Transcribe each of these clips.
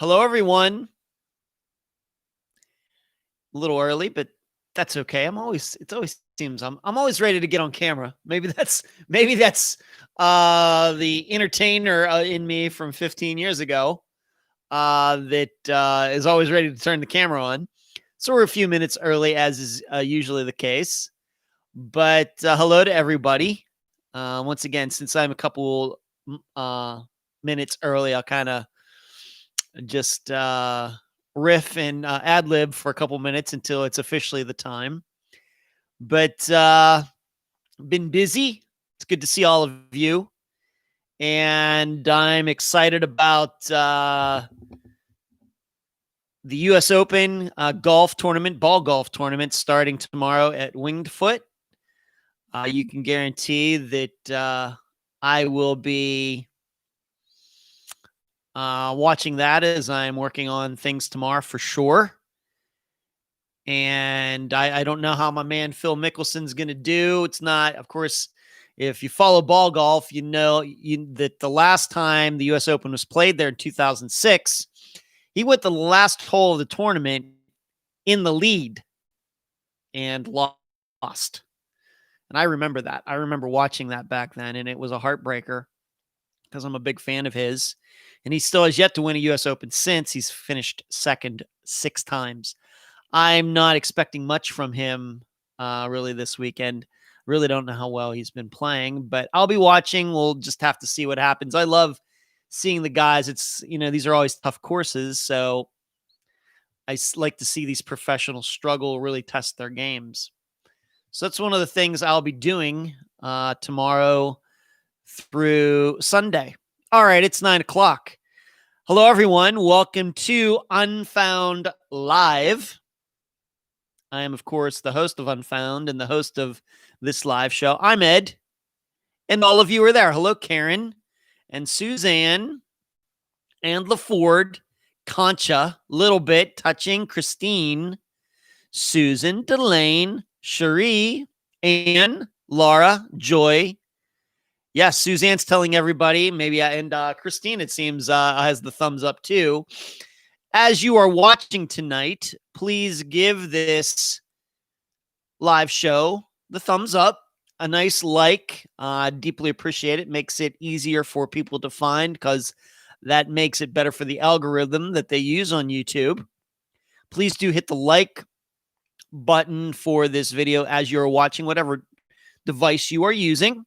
Hello, everyone. A little early, but that's okay. It always seems I'm always ready to get on camera. Maybe that's the entertainer in me from 15 years ago that is always ready to turn the camera on. So we're a few minutes early, as is usually the case. But hello to everybody. Once again, since I'm a couple minutes early, I'll kind of just riff and ad lib for a couple minutes until it's officially the time. But been busy. It's good to see all of you. And I'm excited about the U.S. Open golf tournament, ball golf tournament, starting tomorrow at Winged Foot. You can guarantee that I will be watching that as I'm working on things tomorrow for sure. And I don't know how my man Phil Mickelson's going to do. It's not, of course, if you follow ball golf, you know that the last time the U.S. Open was played there in 2006, he went the last hole of the tournament in the lead and lost. And I remember that. I remember watching that back then, and it was a heartbreaker because I'm a big fan of his. And he still has yet to win a U.S. Open since. He's finished second 6 times. I'm not expecting much from him really this weekend. Really don't know how well he's been playing, but I'll be watching. We'll just have to see what happens. I love seeing the guys. It's, these are always tough courses, so I like to see these professionals struggle, really test their games. So that's one of the things I'll be doing tomorrow through Sunday. All right, it's 9:00. Hello, everyone. Welcome to Unfound Live. I am, of course, the host of Unfound and the host of this live show. I'm Ed, and all of you are there. Hello, Karen and Suzanne and LaFord, Concha, Little Bit, Touching, Christine, Susan, Delane, Cherie, Anne, Laura, Joy. Yes, Suzanne's telling everybody, maybe, and Christine, it seems, has the thumbs up too. As you are watching tonight, please give this live show the thumbs up, a nice like. Deeply appreciate it. Makes it easier for people to find because that makes it better for the algorithm that they use on YouTube. Please do hit the like button for this video as you're watching, whatever device you are using.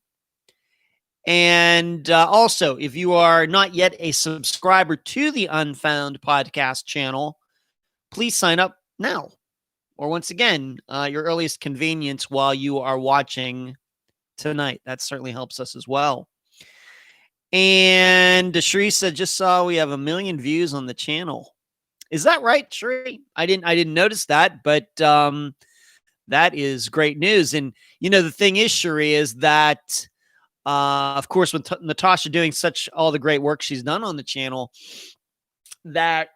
And also, if you are not yet a subscriber to the Unfound Podcast Channel, please sign up now. Or once again, your earliest convenience while you are watching tonight. That certainly helps us as well. And Sheree just saw we have 1 million views on the channel. Is that right, Sheree? I didn't notice that, but that is great news. And the thing is, Sheree, is that of course, with Natasha doing all the great work she's done on the channel, that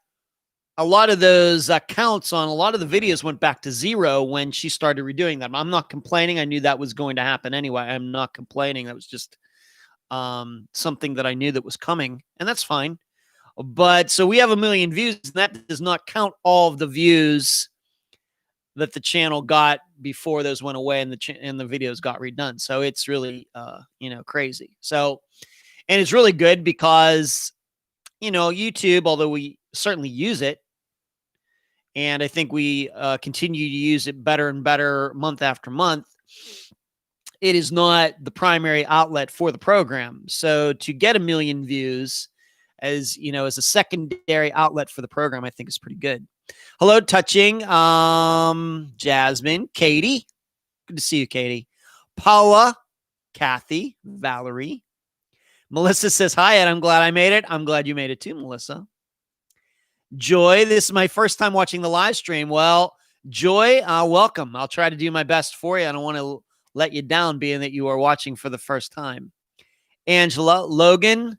a lot of those counts on a lot of the videos went back to 0 when she started redoing them. I'm not complaining. I knew that was going to happen anyway. I'm not complaining. That was just something that I knew that was coming, and that's fine. But so we have 1 million views, and that does not count all of the views that the channel got before those went away and the videos got redone. So it's really, crazy. So, and it's really good because, YouTube, although we certainly use it, and I think we continue to use it better and better month after month, it is not the primary outlet for the program. So to get 1 million views as a secondary outlet for the program, I think is pretty good. Hello, Touching, Jasmine, Katie. Good to see you, Katie. Paula, Kathy, Valerie. Melissa says, hi, Ed. I'm glad I made it. I'm glad you made it too, Melissa. Joy, this is my first time watching the live stream. Well, Joy, welcome. I'll try to do my best for you. I don't want to let you down being that you are watching for the first time. Angela, Logan.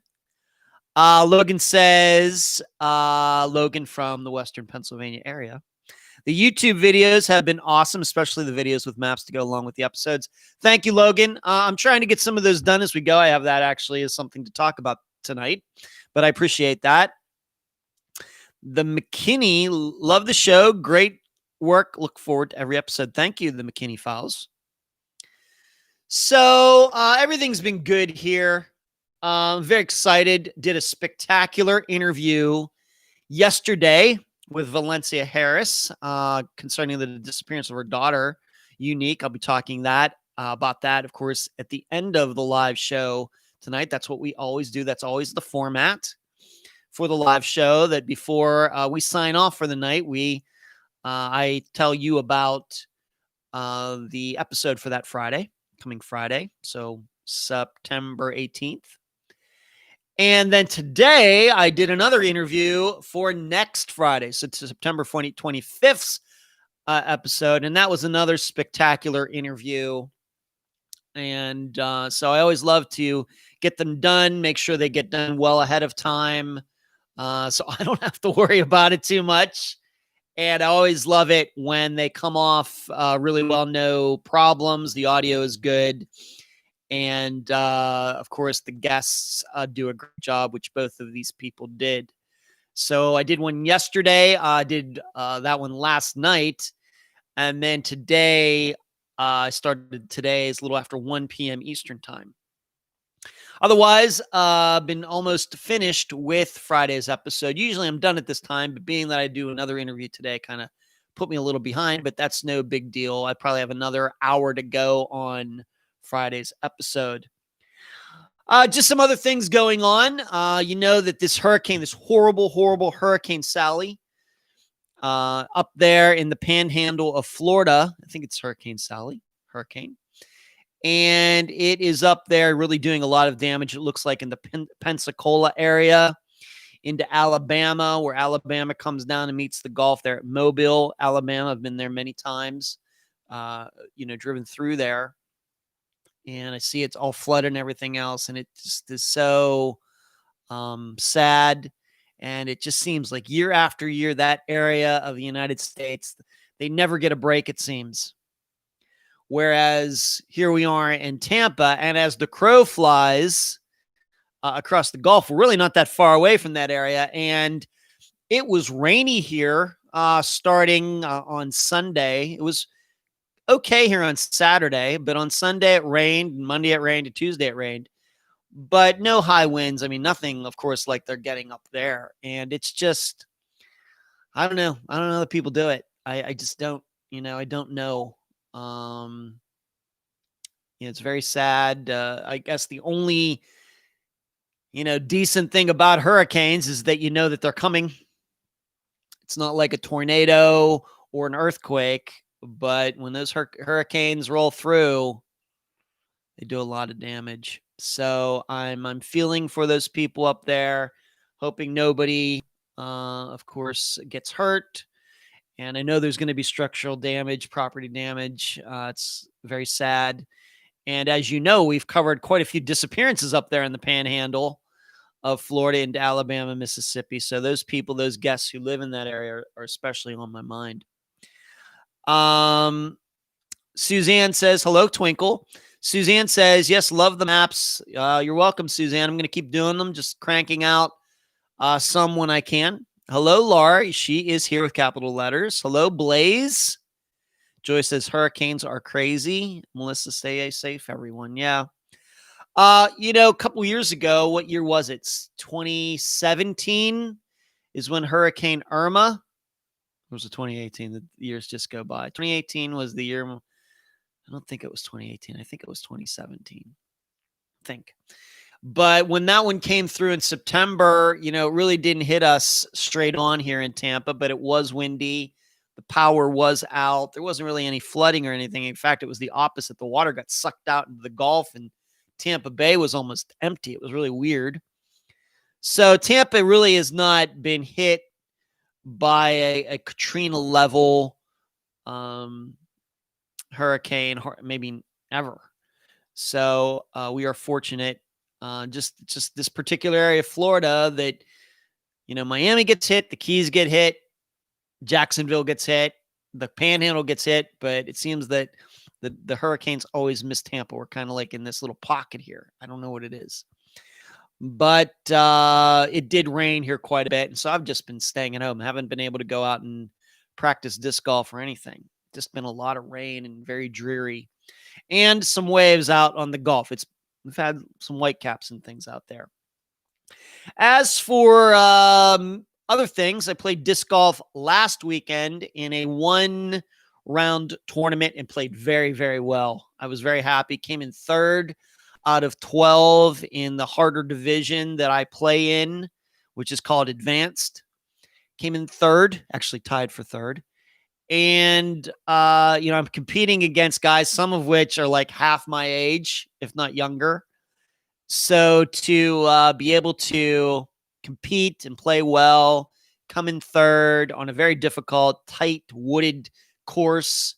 Logan says, Logan from the Western Pennsylvania area. The YouTube videos have been awesome, especially the videos with maps to go along with the episodes. Thank you, Logan. I'm trying to get some of those done as we go. I have that actually as something to talk about tonight, but I appreciate that. The McKinney, love the show. Great work. Look forward to every episode. Thank you, the McKinney Files. So everything's been good here. Very excited. Did a spectacular interview yesterday with Valencia Harris concerning the disappearance of her daughter, Unique. I'll be talking about that, of course, at the end of the live show tonight. That's what we always do. That's always the format for the live show, that before we sign off for the night, I tell you about the episode for that coming Friday. So September 18th. And then today I did another interview for next Friday. So it's September 25th episode. And that was another spectacular interview. And so I always love to get them done, make sure they get done well ahead of time. So I don't have to worry about it too much. And I always love it when they come off really well, no problems. The audio is good. And, of course, the guests do a great job, which both of these people did. So I did one yesterday. I did that one last night. And then today, I started today. It's a little after 1 p.m. Eastern time. Otherwise, been almost finished with Friday's episode. Usually I'm done at this time, but being that I do another interview today kind of put me a little behind, but that's no big deal. I probably have another hour to go on Friday's episode. Just some other things going on. You know that this horrible Hurricane Sally, up there in the panhandle of Florida, I think it's Hurricane Sally, and it is up there really doing a lot of damage. It looks like in the Pensacola area into Alabama, where Alabama comes down and meets the Gulf there at Mobile, Alabama. I've been there many times, driven through there. And I see it's all flooded and everything else. And it just is so sad. And it just seems like year after year, that area of the United States, they never get a break, it seems. Whereas here we are in Tampa, and as the crow flies across the Gulf, we're really not that far away from that area. And it was rainy here starting on Sunday. It was okay here on Saturday, but on Sunday it rained, Monday it rained, and Tuesday it rained. But no high winds. I mean, nothing, of course, like they're getting up there. And it's just, I don't know. I don't know how people do it. I just don't, I don't know. It's very sad. I guess the only, decent thing about hurricanes is that you know that they're coming. It's not like a tornado or an earthquake, but when those hurricanes roll through, they do a lot of damage. So I'm feeling for those people up there, hoping nobody, of course, gets hurt. And I know there's going to be structural damage, property damage. It's very sad. And as you know, we've covered quite a few disappearances up there in the panhandle of Florida into Alabama, Mississippi. So those people, those guests who live in that area are especially on my mind. Suzanne says, hello, Twinkle. Suzanne says, yes, love the maps. You're welcome, Suzanne. I'm going to keep doing them, just cranking out some when I can. Hello, Laura. She is here with capital letters. Hello, Blaze. Joy says, hurricanes are crazy. Melissa, stay safe, everyone. Yeah. A couple years ago, what year was it? 2017 is when Hurricane Irma, or was it 2018? The years just go by. 2018 was the year. I don't think it was 2018. I think it was 2017. I think. But when that one came through in September, it really didn't hit us straight on here in Tampa, but it was windy. The power was out. There wasn't really any flooding or anything. In fact, it was the opposite. The water got sucked out into the Gulf, and Tampa Bay was almost empty. It was really weird. So Tampa really has not been hit by a Katrina level hurricane, maybe ever. So we are fortunate. Just this particular area of Florida that, Miami gets hit, the Keys get hit, Jacksonville gets hit, the Panhandle gets hit, but it seems that the hurricanes always miss Tampa. We're kind of like in this little pocket here. I don't know what it is. But it did rain here quite a bit. And so I've just been staying at home. I haven't been able to go out and practice disc golf or anything. Just been a lot of rain and very dreary. And some waves out on the golf. We've had some whitecaps and things out there. As for other things, I played disc golf last weekend in a 1-round tournament and played very, very well. I was very happy. Came in third out of 12 in the harder division that I play in, which is called Advanced. Came in third, actually tied for third. And, I'm competing against guys, some of which are like half my age, if not younger. So to be able to compete and play well, come in third on a very difficult, tight, wooded course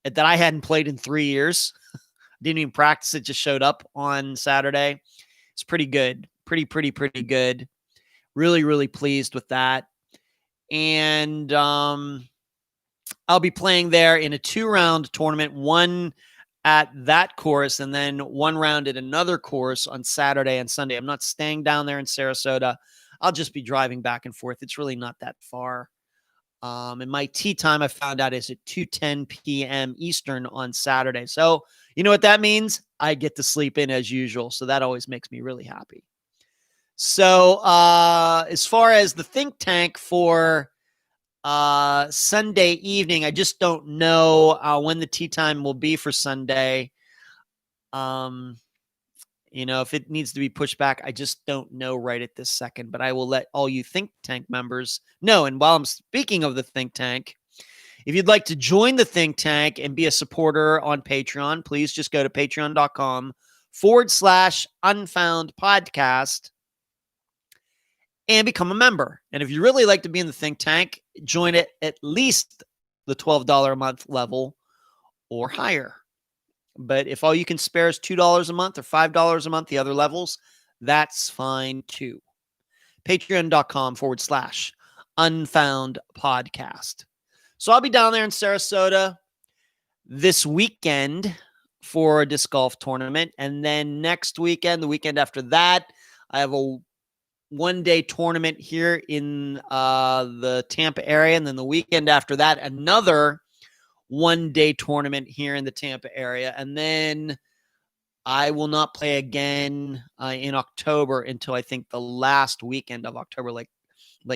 that I hadn't played in 3 years. Didn't even practice it, just showed up on Saturday. It's pretty good. Pretty good. Really, really pleased with that. And I'll be playing there in a 2-round tournament, one at that course and then 1 round at another course on Saturday and Sunday. I'm not staying down there in Sarasota. I'll just be driving back and forth. It's really not that far. And my tee time, I found out, is at 2:10 p.m. Eastern on Saturday. So you know what that means? I get to sleep in as usual. So that always makes me really happy. So as far as the think tank for Sunday evening, I just don't know when the tee time will be for Sunday. If it needs to be pushed back, I just don't know right at this second, but I will let all you think tank members know. And while I'm speaking of the think tank, if you'd like to join the think tank and be a supporter on Patreon, please just go to patreon.com/Unfound Podcast and become a member. And if you really like to be in the think tank, join it at least the $12 a month level or higher. But if all you can spare is $2 a month or $5 a month, the other levels, that's fine too. Patreon.com/Unfound Podcast. So I'll be down there in Sarasota this weekend for a disc golf tournament. And then next weekend, the weekend after that, I have a 1-day tournament here in the Tampa area. And then the weekend after that, another 1-day tournament here in the Tampa area. And then I will not play again in October until I think the last weekend of October, like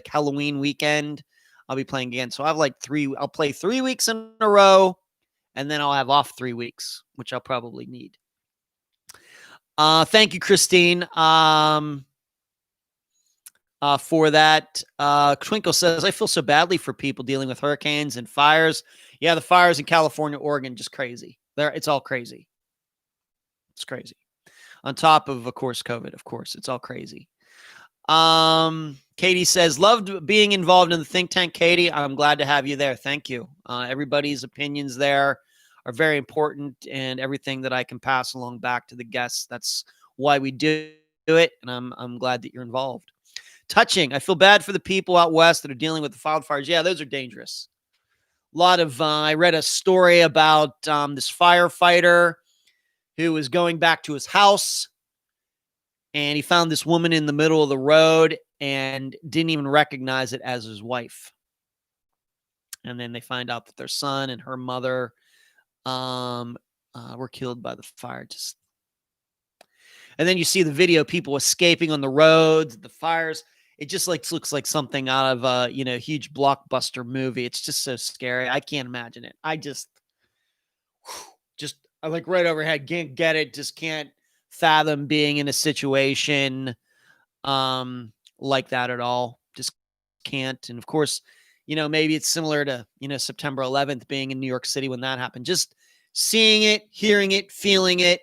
Halloween weekend, I'll be playing again. So I have I'll play 3 weeks in a row, and then I'll have off 3 weeks, which I'll probably need. Thank you, Christine, for that. Twinkle says, I feel so badly for people dealing with hurricanes and fires. Yeah, the fires in California, Oregon, just crazy. It's all crazy. It's crazy. On top of course, COVID, of course. It's all crazy. Katie says, loved being involved in the think tank, Katie. I'm glad to have you there. Thank you. Everybody's opinions there are very important, and everything that I can pass along back to the guests. That's why we do it, and I'm glad that you're involved. Touching. I feel bad for the people out west that are dealing with the wildfires. Yeah, those are dangerous. A lot of, I read a story about this firefighter who was going back to his house, and he found this woman in the middle of the road and didn't even recognize it as his wife. And then they find out that their son and her mother were killed by the fire. And then you see the video, people escaping on the roads, the fires. It just looks like something out of a huge blockbuster movie. It's just so scary. I can't imagine it. I like right overhead. Can't get it. Just can't fathom being in a situation like that at all. Just can't. And of course, maybe it's similar to, September 11th being in New York City when that happened. Just seeing it, hearing it, feeling it,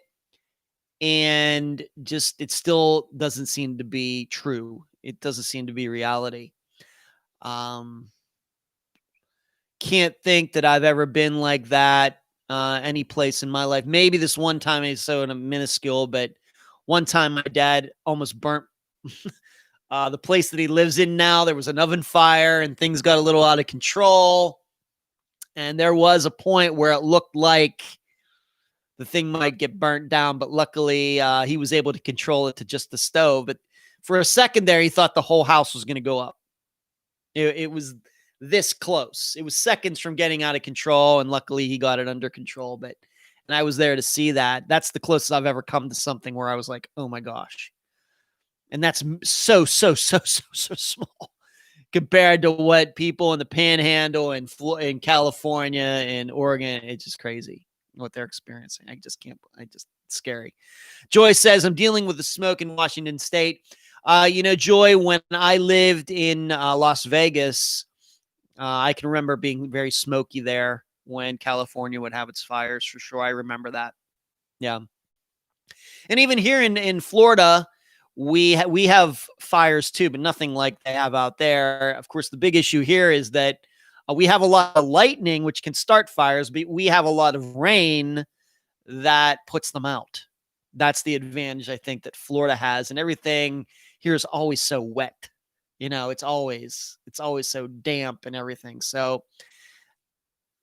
and just it still doesn't seem to be true. It doesn't seem to be reality. Can't think that I've ever been like that any place in my life. Maybe this one time it's so minuscule, but one time my dad almost burnt the place that he lives in now. There was an oven fire and things got a little out of control. And there was a point where it looked like the thing might get burnt down, but luckily he was able to control it to just the stove. But For a second there, he thought the whole house was going to go up. It was this close. It was seconds from getting out of control, and luckily he got it under control. And I was there to see that. That's the closest I've ever come to something where I was like, oh my gosh. And that's so small compared to what people in the Panhandle and in California and Oregon. It's just crazy what they're experiencing. It's scary. Joy says, I'm dealing with the smoke in Washington State. Joy, when I lived in Las Vegas, I can remember being very smoky there when California would have its fires, for sure. I remember that. Yeah. And even here in Florida, we have fires too, but nothing like they have out there. Of course, the big issue here is that we have a lot of lightning, which can start fires, but we have a lot of rain that puts them out. That's the advantage, I think, that Florida has. And everything here is always so wet. It's always so damp and everything. So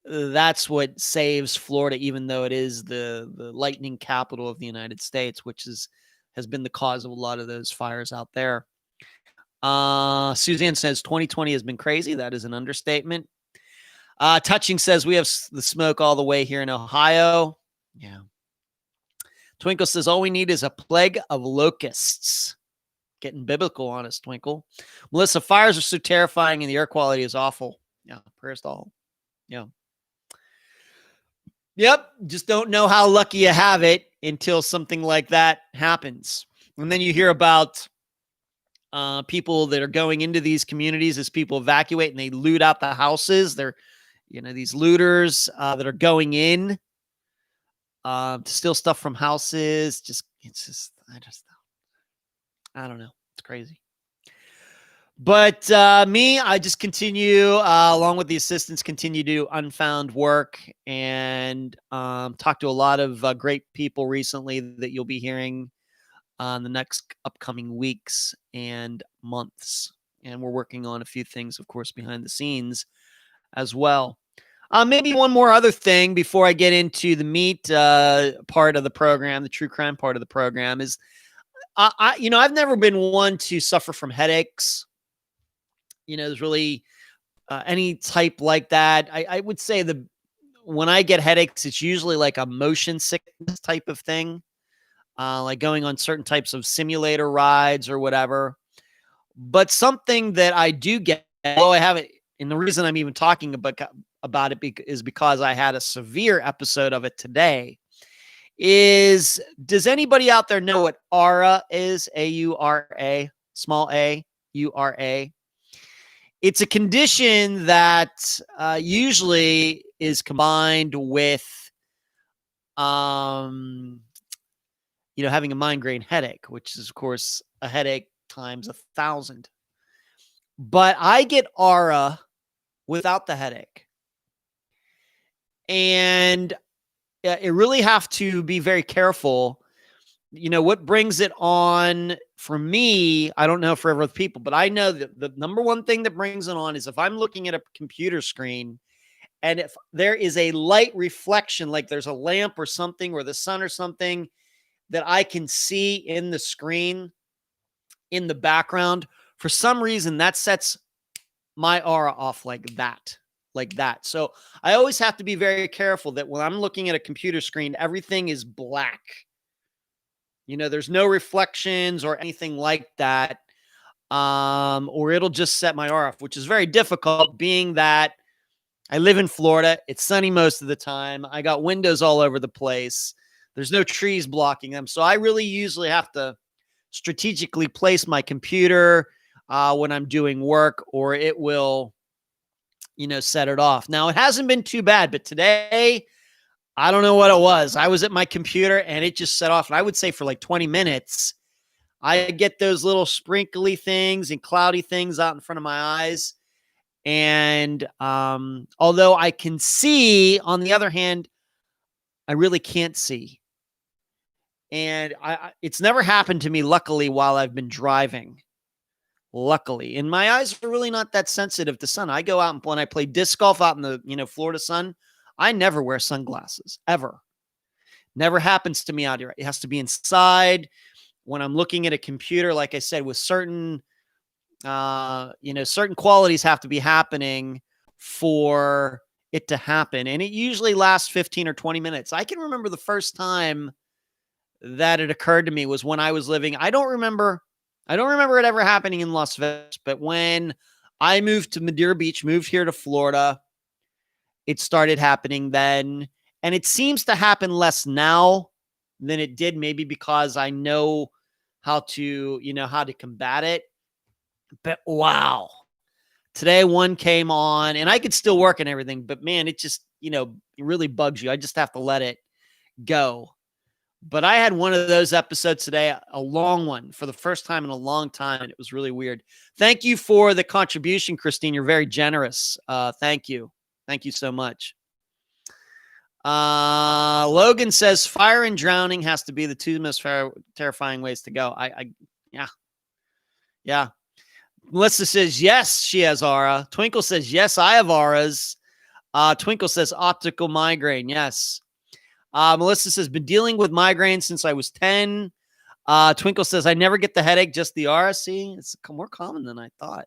that's what saves Florida, even though it is the lightning capital of the United States, which has been the cause of a lot of those fires out there. Suzanne says 2020 has been crazy. That is an understatement. Touching says we have the smoke all the way here in Ohio. Yeah. Twinkle says all we need is a plague of locusts. Getting biblical on us, Twinkle. Melissa, fires are so terrifying and the air quality is awful. Yeah, prayers to all. Yeah. Yep. Just don't know how lucky you have it until something like that happens. And then you hear about people that are going into these communities as people evacuate and they loot out the houses. They're, these looters that are going in to steal stuff from houses. I don't know. It's crazy. But I just continue, along with the assistants, continue to do Unfound work and talk to a lot of great people recently that you'll be hearing on the next upcoming weeks and months. And we're working on a few things, of course, behind the scenes as well. Maybe one more other thing before I get into the meat part of the program, the true crime part of the program is, I've never been one to suffer from headaches. There's really any type like that. I would say when I get headaches, it's usually like a motion sickness type of thing, like going on certain types of simulator rides or whatever. But something that I do get, I haven't, and the reason I'm even talking about it is because I had a severe episode of it today. Does anybody out there know what aura is? A-U-R-A, small a, U-R-A. It's a condition that usually is combined with, having a migraine headache, which is, of course, a headache times 1,000. But I get aura without the headache. And it really have to be very careful. What brings it on for me, I don't know for other people, but I know that the number one thing that brings it on is if I'm looking at a computer screen and if there is a light reflection, like there's a lamp or something or the sun or something that I can see in the screen in the background, for some reason that sets my aura off like that. So I always have to be very careful that when I'm looking at a computer screen, everything is black. There's no reflections or anything like that. Or it'll just set my aura off, which is very difficult being that I live in Florida. It's sunny most of the time. I got windows all over the place. There's no trees blocking them. So I really usually have to strategically place my computer when I'm doing work, or it will, set it off. Now, it hasn't been too bad, but today, I don't know what it was. I was at my computer and it just set off. And I would say for like 20 minutes, I get those little sprinkly things and cloudy things out in front of my eyes. And although I can see, on the other hand, I really can't see. And it's never happened to me, luckily, while I've been driving. Luckily. And my eyes are really not that sensitive to sun. I go out and when I play disc golf out in the, Florida sun, I never wear sunglasses, ever. Never happens to me out here. It has to be inside when I'm looking at a computer, like I said, with certain, certain qualities have to be happening for it to happen. And it usually lasts 15 or 20 minutes. I can remember the first time that it occurred to me was when I was living. I don't remember it ever happening in Las Vegas, but when I moved to Madeira Beach, moved here to Florida, it started happening then. And it seems to happen less now than it did, maybe because I know how to combat it. But wow. Today one came on and I could still work and everything, but man, it just, it really bugs you. I just have to let it go. But I had one of those episodes today, a long one for the first time in a long time, and it was really weird. Thank you for the contribution, Christine. You're very generous. Thank you. Thank you so much. Logan says fire and drowning has to be the two most terrifying ways to go. Yeah. Melissa says, yes, she has aura. Twinkle says, yes, I have auras. Twinkle says optical migraine. Yes. Melissa says, been dealing with migraine since I was 10. Twinkle says, I never get the headache, just the aura. See, it's more common than I thought.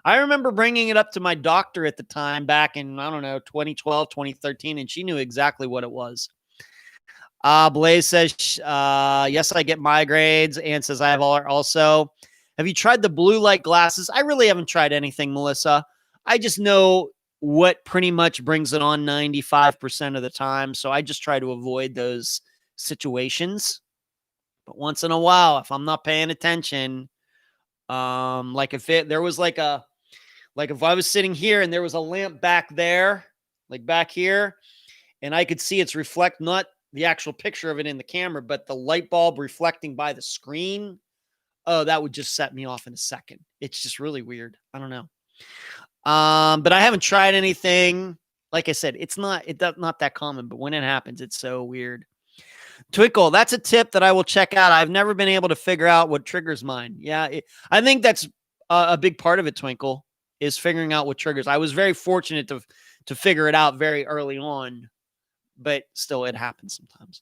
I remember bringing it up to my doctor at the time back in, 2012, 2013, and she knew exactly what it was. Blaze says, yes, I get migraines. Ann says, I have aura also. Have you tried the blue light glasses? I really haven't tried anything, Melissa. I just know what pretty much brings it on 95% of the time. So I just try to avoid those situations. But once in a while, if I'm not paying attention, like if I was sitting here and there was a lamp back there, like back here, and I could see its reflect, not the actual picture of it in the camera, but the light bulb reflecting by the screen. Oh, that would just set me off in a second. It's just really weird. I don't know. But I haven't tried anything. Like I said, it's not that common, but when it happens, it's so weird. Twinkle, that's a tip that I will check out. I've never been able to figure out what triggers mine. Yeah, I think that's a big part of it, Twinkle, is figuring out what triggers. I was very fortunate to figure it out very early on, but still it happens sometimes.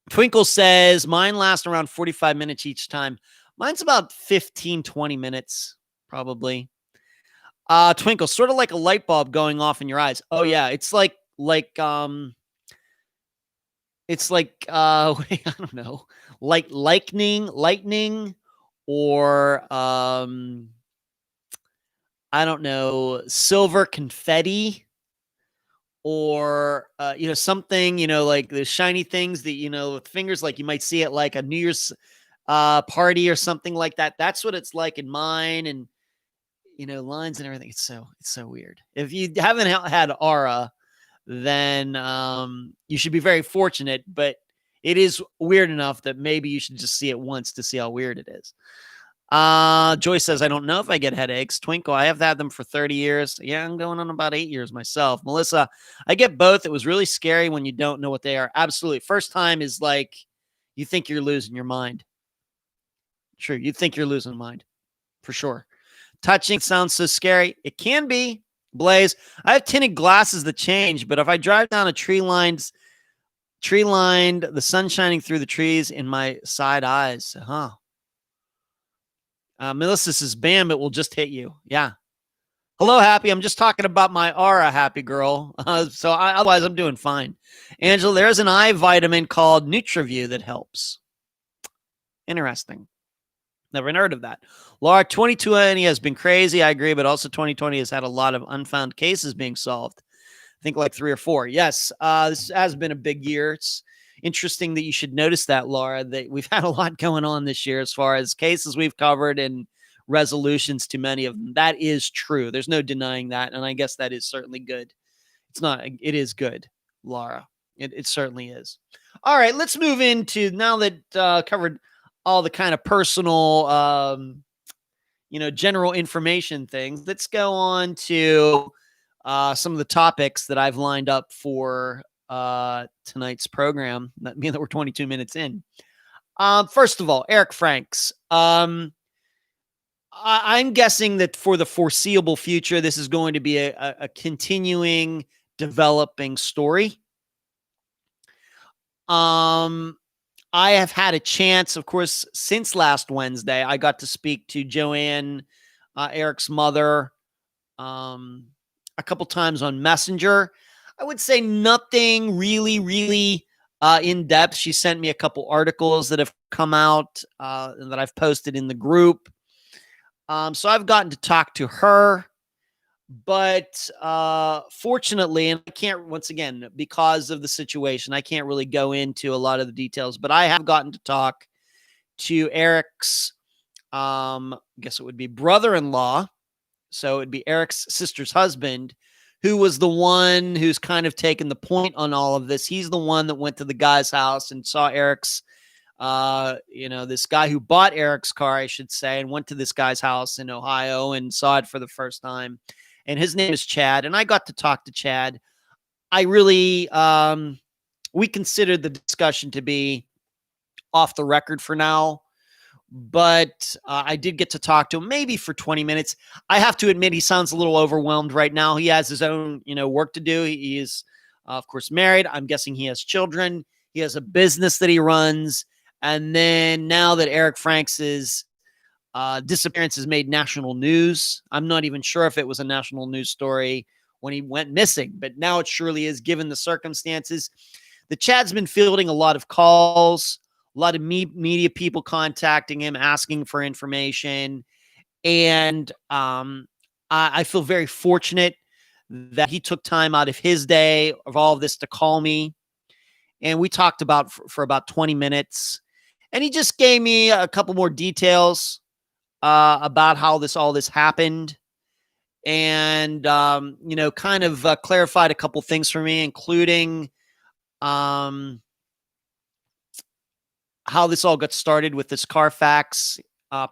Twinkle says, mine lasts around 45 minutes each time. Mine's about 15, 20 minutes, probably. Twinkle, sort of like a light bulb going off in your eyes. Oh yeah. It's like, I don't know, like lightning, or, I don't know, silver confetti, or, something, like the shiny things that, with fingers, like you might see it like a New Year's, party or something like that. That's what it's like in mine. And, lines and everything. It's so weird. If you haven't had aura, then you should be very fortunate, but it is weird enough that maybe you should just see it once to see how weird it is. Joyce says, I don't know if I get headaches. Twinkle, I have had them for 30 years. Yeah, I'm going on about 8 years myself. Melissa, I get both. It was really scary when you don't know what they are. Absolutely. First time is like, you think you're losing your mind. True. You think you're losing mind for sure. Touching sounds so scary. It can be. Blaze, I have tinted glasses that change, but if I drive down a tree-lined, the sun shining through the trees in my side eyes. Melissa says, bam, it will just hit you. Yeah. Hello, Happy. I'm just talking about my aura, Happy girl. Otherwise, I'm doing fine. Angela, there's an eye vitamin called NutriView that helps. Interesting. Never heard of that. Laura, 2020 has been crazy. I agree, but also 2020 has had a lot of unfound cases being solved. I think like 3 or 4. Yes, this has been a big year. It's interesting that you should notice that, Laura, that we've had a lot going on this year as far as cases we've covered and resolutions to many of them. That is true. There's no denying that. And I guess that is certainly good. It is good, Laura. It certainly is. All right, let's move into, now that covered all the kind of personal, general information things. Let's go on to some of the topics that I've lined up for tonight's program. That means that we're 22 minutes in. First of all, Eric Franks. I'm guessing that for the foreseeable future, this is going to be a continuing, developing story. I have had a chance, of course, since last Wednesday. I got to speak to Joanne, Eric's mother, a couple times on Messenger. I would say nothing really, really in depth. She sent me a couple articles that have come out that I've posted in the group. So I've gotten to talk to her. But fortunately, and I can't, once again, because of the situation, I can't really go into a lot of the details, but I have gotten to talk to Eric's, I guess it would be brother-in-law. So it'd be Eric's sister's husband, who was the one who's kind of taken the point on all of this. He's the one that went to the guy's house and saw Eric's, this guy who bought Eric's car, I should say, and went to this guy's house in Ohio and saw it for the first time. And his name is Chad. And I got to talk to Chad. I really, we considered the discussion to be off the record for now, but I did get to talk to him maybe for 20 minutes. I have to admit, he sounds a little overwhelmed right now. He has his own, work to do. He is, of course, married. I'm guessing he has children. He has a business that he runs. And then now that Eric Franks' disappearance has made national news. I'm not even sure if it was a national news story when he went missing, but now it surely is given the circumstances. The Chad's been fielding a lot of calls, a lot of media people contacting him, asking for information. And I feel very fortunate that he took time out of his day of all of this to call me. And we talked about for about 20 minutes. And he just gave me a couple more details about how all this happened, and kind of clarified a couple things for me, including how this all got started with this Carfax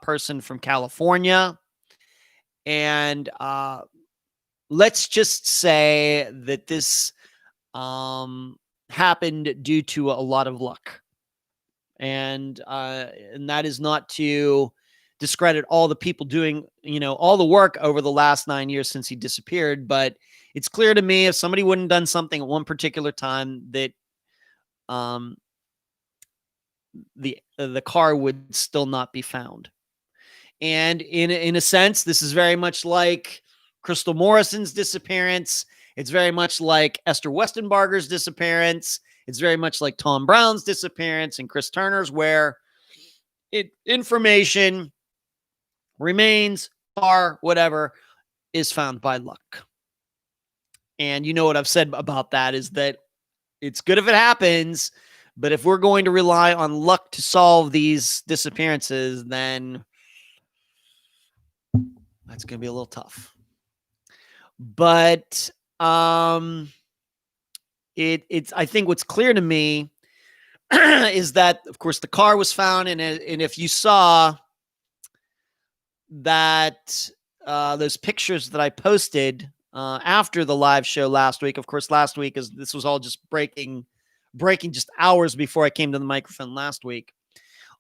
person from California. And let's just say that this happened due to a lot of luck, and that is not to discredit all the people doing, all the work over the last 9 years since he disappeared. But it's clear to me, if somebody wouldn't have done something at one particular time, that the car would still not be found. And in a sense, this is very much like Crystal Morrison's disappearance. It's very much like Esther Westenbarger's disappearance. It's very much like Tom Brown's disappearance and Chris Turner's, where information, remains, car, whatever, is found by luck. And you know what I've said about that is that it's good if it happens, but if we're going to rely on luck to solve these disappearances, then that's going to be a little tough. But it's I think what's clear to me is that, of course, the car was found, and if you saw that those pictures that I posted after the live show last week. Of course, last week, this was all just breaking just hours before I came to the microphone last week.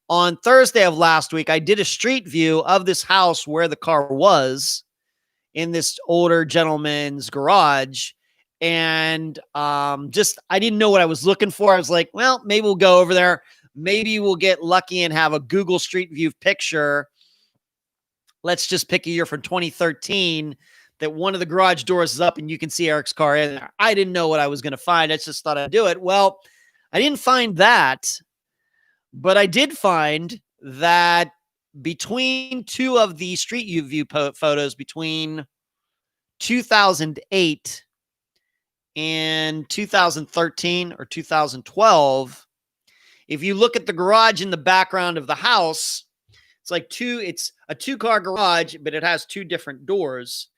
On Thursday of last week, I did a street view of this house where the car was, in this older gentleman's garage. And I didn't know what I was looking for. I was like, well, maybe we'll go over there. Maybe we'll get lucky and have a Google Street View picture. Let's just pick a year from 2013 that one of the garage doors is up and you can see Eric's car in there. I didn't know what I was going to find. I just thought I'd do it. Well, I didn't find that, but I did find that between two of the Street View photos between 2008 and 2013 or 2012, if you look at the garage in the background of the house, it's a two-car garage, but it has two different doors.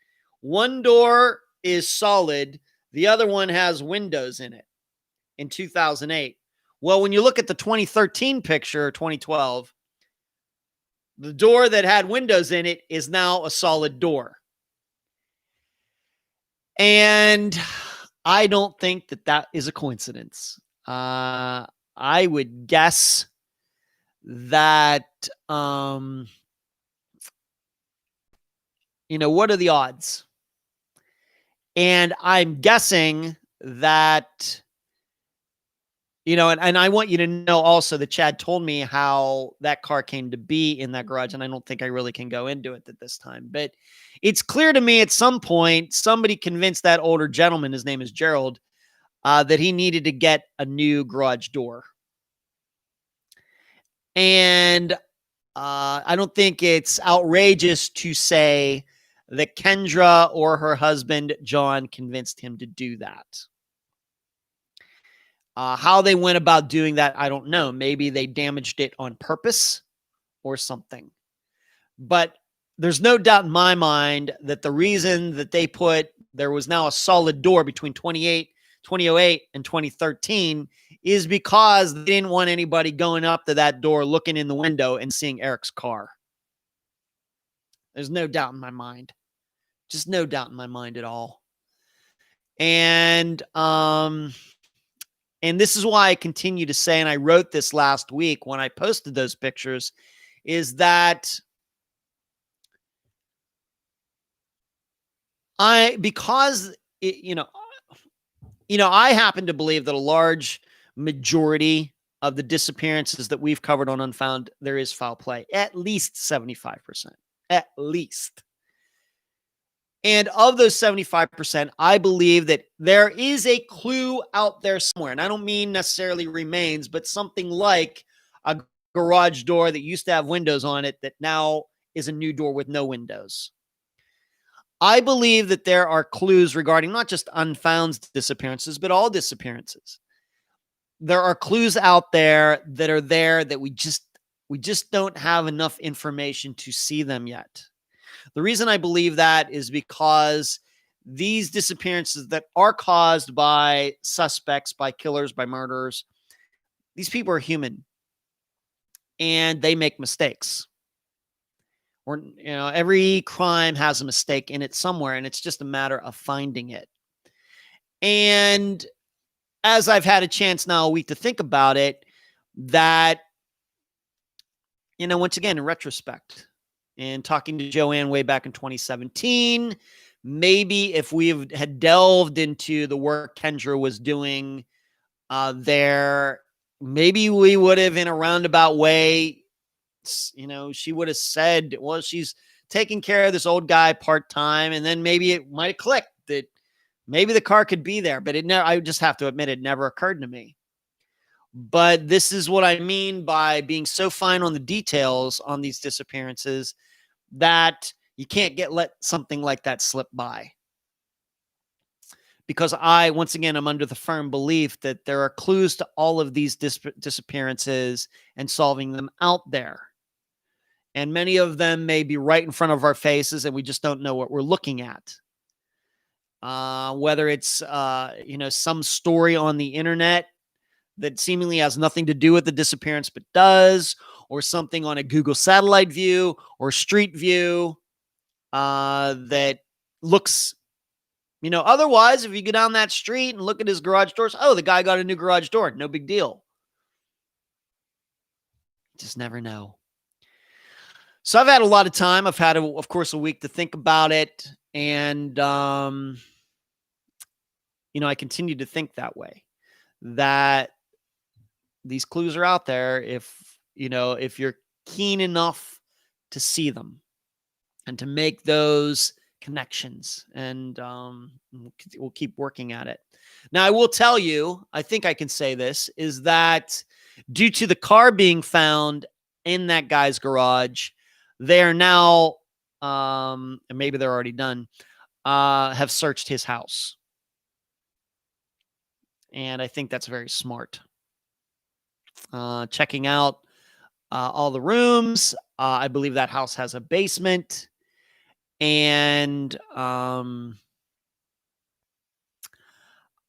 One door is solid. The other one has windows in it in 2008. Well, when you look at the 2013 picture, 2012, the door that had windows in it is now a solid door. And I don't think that is a coincidence. I would guess that, what are the odds? And I'm guessing that and I want you to know also that Chad told me how that car came to be in that garage, and I don't think I really can go into it at this time. But it's clear to me at some point somebody convinced that older gentleman, his name is Gerald, that he needed to get a new garage door. And I don't think it's outrageous to say that Kendra or her husband, John, convinced him to do that. How they went about doing that, I don't know. Maybe they damaged it on purpose or something. But there's no doubt in my mind that the reason that there was now a solid door between 2008 and 2013 is because they didn't want anybody going up to that door, looking in the window and seeing Eric's car. There's no doubt in my mind. Just no doubt in my mind at all. And this is why I continue to say, and I wrote this last week when I posted those pictures, is that I happen to believe that a large majority of the disappearances that we've covered on Unfound, there is foul play, at least 75%, at least. And of those 75%, I believe that there is a clue out there somewhere. And I don't mean necessarily remains, but something like a garage door that used to have windows on it that now is a new door with no windows. I believe that there are clues regarding not just Unfound's disappearances, but all disappearances. There are clues out there that we just don't have enough information to see them yet. The reason I believe that is because these disappearances that are caused by suspects, by killers, by murderers, these people are human and they make mistakes. Or, every crime has a mistake in it somewhere, and it's just a matter of finding it. And as I've had a chance now a week to think about it, that, once again, in retrospect, and talking to Joanne way back in 2017, maybe if we had delved into the work Kendra was doing there, maybe we would have, in a roundabout way, she would have said, well, she's taking care of this old guy part-time, and then maybe it might have clicked that maybe the car could be there, but I just have to admit, it never occurred to me. But this is what I mean by being so fine on the details on these disappearances that you can't let something like that slip by. Because once again, I'm under the firm belief that there are clues to all of these disappearances and solving them out there. And many of them may be right in front of our faces and we just don't know what we're looking at. Whether it's, some story on the internet that seemingly has nothing to do with the disappearance, but does, or something on a Google satellite view or street view that looks, otherwise, if you go down that street and look at his garage doors, oh, the guy got a new garage door. No big deal. Just never know. So I've had a lot of time. I've had, of course, a week to think about it. And, I continue to think that way, that these clues are out there if you're keen enough to see them and to make those connections, and we'll keep working at it. Now, I will tell you, I think I can say this, is that due to the car being found in that guy's garage, they are now, and maybe they're already done, have searched his house. And I think that's very smart. Checking out all the rooms. I believe that house has a basement. And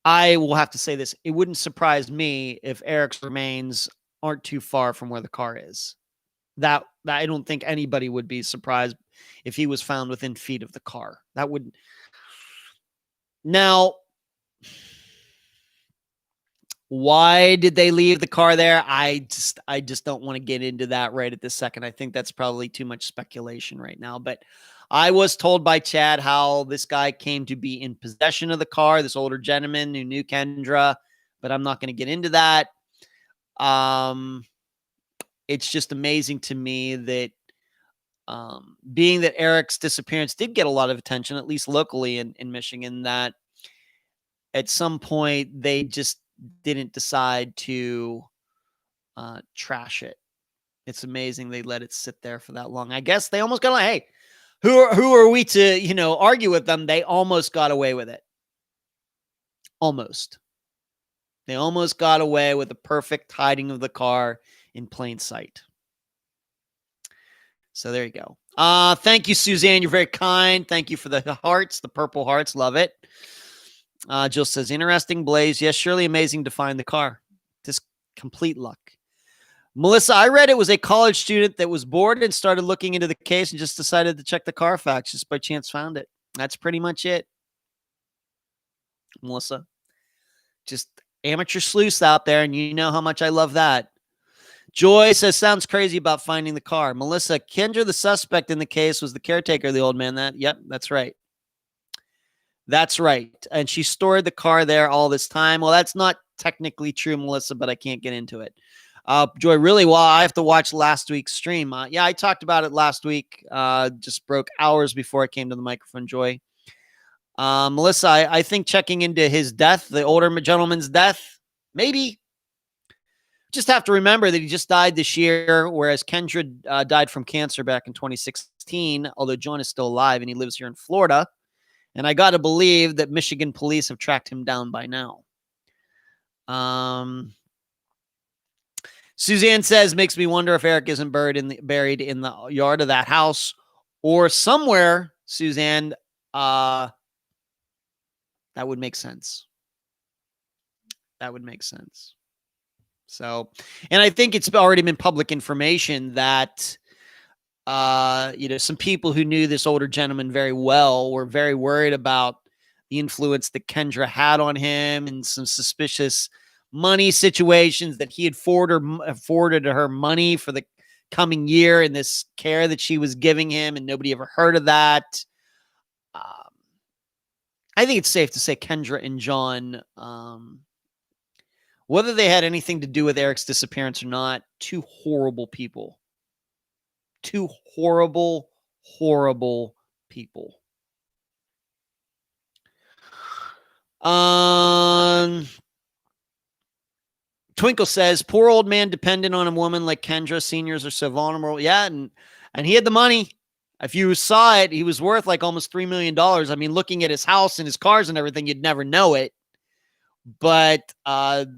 I will have to say this. It wouldn't surprise me if Eric's remains aren't too far from where the car is. That I don't think anybody would be surprised if he was found within feet of the car. That would. Now, why did they leave the car there? I just don't want to get into that right at this second. I think that's probably too much speculation right now. But I was told by Chad how this guy came to be in possession of the car, this older gentleman who knew Kendra, but I'm not going to get into that. It's just amazing to me that being that Eric's disappearance did get a lot of attention, at least locally in Michigan, that at some point they just didn't decide to trash it. It's amazing they let it sit there for that long. I guess they almost got like, hey, who are we to, argue with them? They almost got away with it. Almost. They almost got away with the perfect hiding of the car in plain sight. So there you go. Thank you, Suzanne. You're very kind. Thank you for the hearts, the purple hearts. Love it. Jill says, interesting, Blaze. Yes, surely amazing to find the car. Just complete luck. Melissa, I read it was a college student that was bored and started looking into the case and just decided to check the Carfax. Just by chance found it. That's pretty much it. Melissa, just amateur sleuths out there, and you know how much I love that. Joy says, sounds crazy about finding the car. Melissa, Kendra, the suspect in the case, was the caretaker of the old man. Yep, that's right. That's right. And she stored the car there all this time. Well, that's not technically true, Melissa, but I can't get into it. Joy, really, well, I have to watch last week's stream. Yeah, I talked about it last week. Just broke hours before I came to the microphone, Joy. Melissa, I think checking into his death, the older gentleman's death, maybe. Just have to remember that he just died this year, whereas Kendra died from cancer back in 2016, although John is still alive and he lives here in Florida. And I got to believe that Michigan police have tracked him down by now. Suzanne says, makes me wonder if Eric isn't buried in the yard of that house or somewhere, Suzanne. That would make sense. That would make sense. So, and I think it's already been public information that, some people who knew this older gentleman very well were very worried about the influence that Kendra had on him and some suspicious money situations that he had forwarded her money for the coming year in this care that she was giving him, and nobody ever heard of that. I think it's safe to say Kendra and John, whether they had anything to do with Eric's disappearance or not, two horrible people. Two horrible, horrible people. Twinkle says, poor old man dependent on a woman like Kendra. Seniors are so vulnerable. Yeah, and he had the money. If you saw it, he was worth like almost $3 million. I mean, looking at his house and his cars and everything, you'd never know it. But the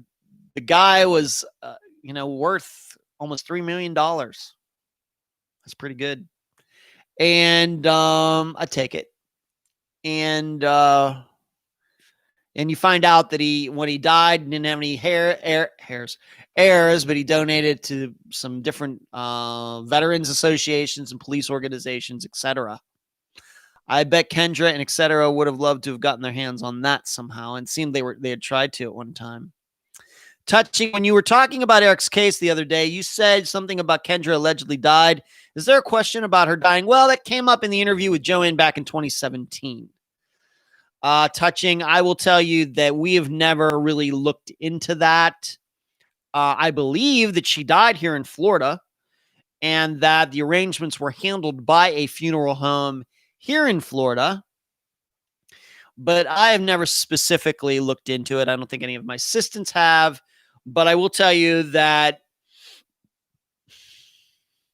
guy was, worth almost $3 million. That's pretty good. And I take it. And you find out that when he died, didn't have any heirs, but he donated to some different veterans associations and police organizations, etc. I bet Kendra and etc. would have loved to have gotten their hands on that somehow, and it seemed they had tried to at one time. Touching, when you were talking about Eric's case the other day, you said something about Kendra allegedly died. Is there a question about her dying? Well, that came up in the interview with Joanne back in 2017. Touching, I will tell you that we have never really looked into that. I believe that she died here in Florida and that the arrangements were handled by a funeral home here in Florida. But I have never specifically looked into it. I don't think any of my assistants have. But I will tell you that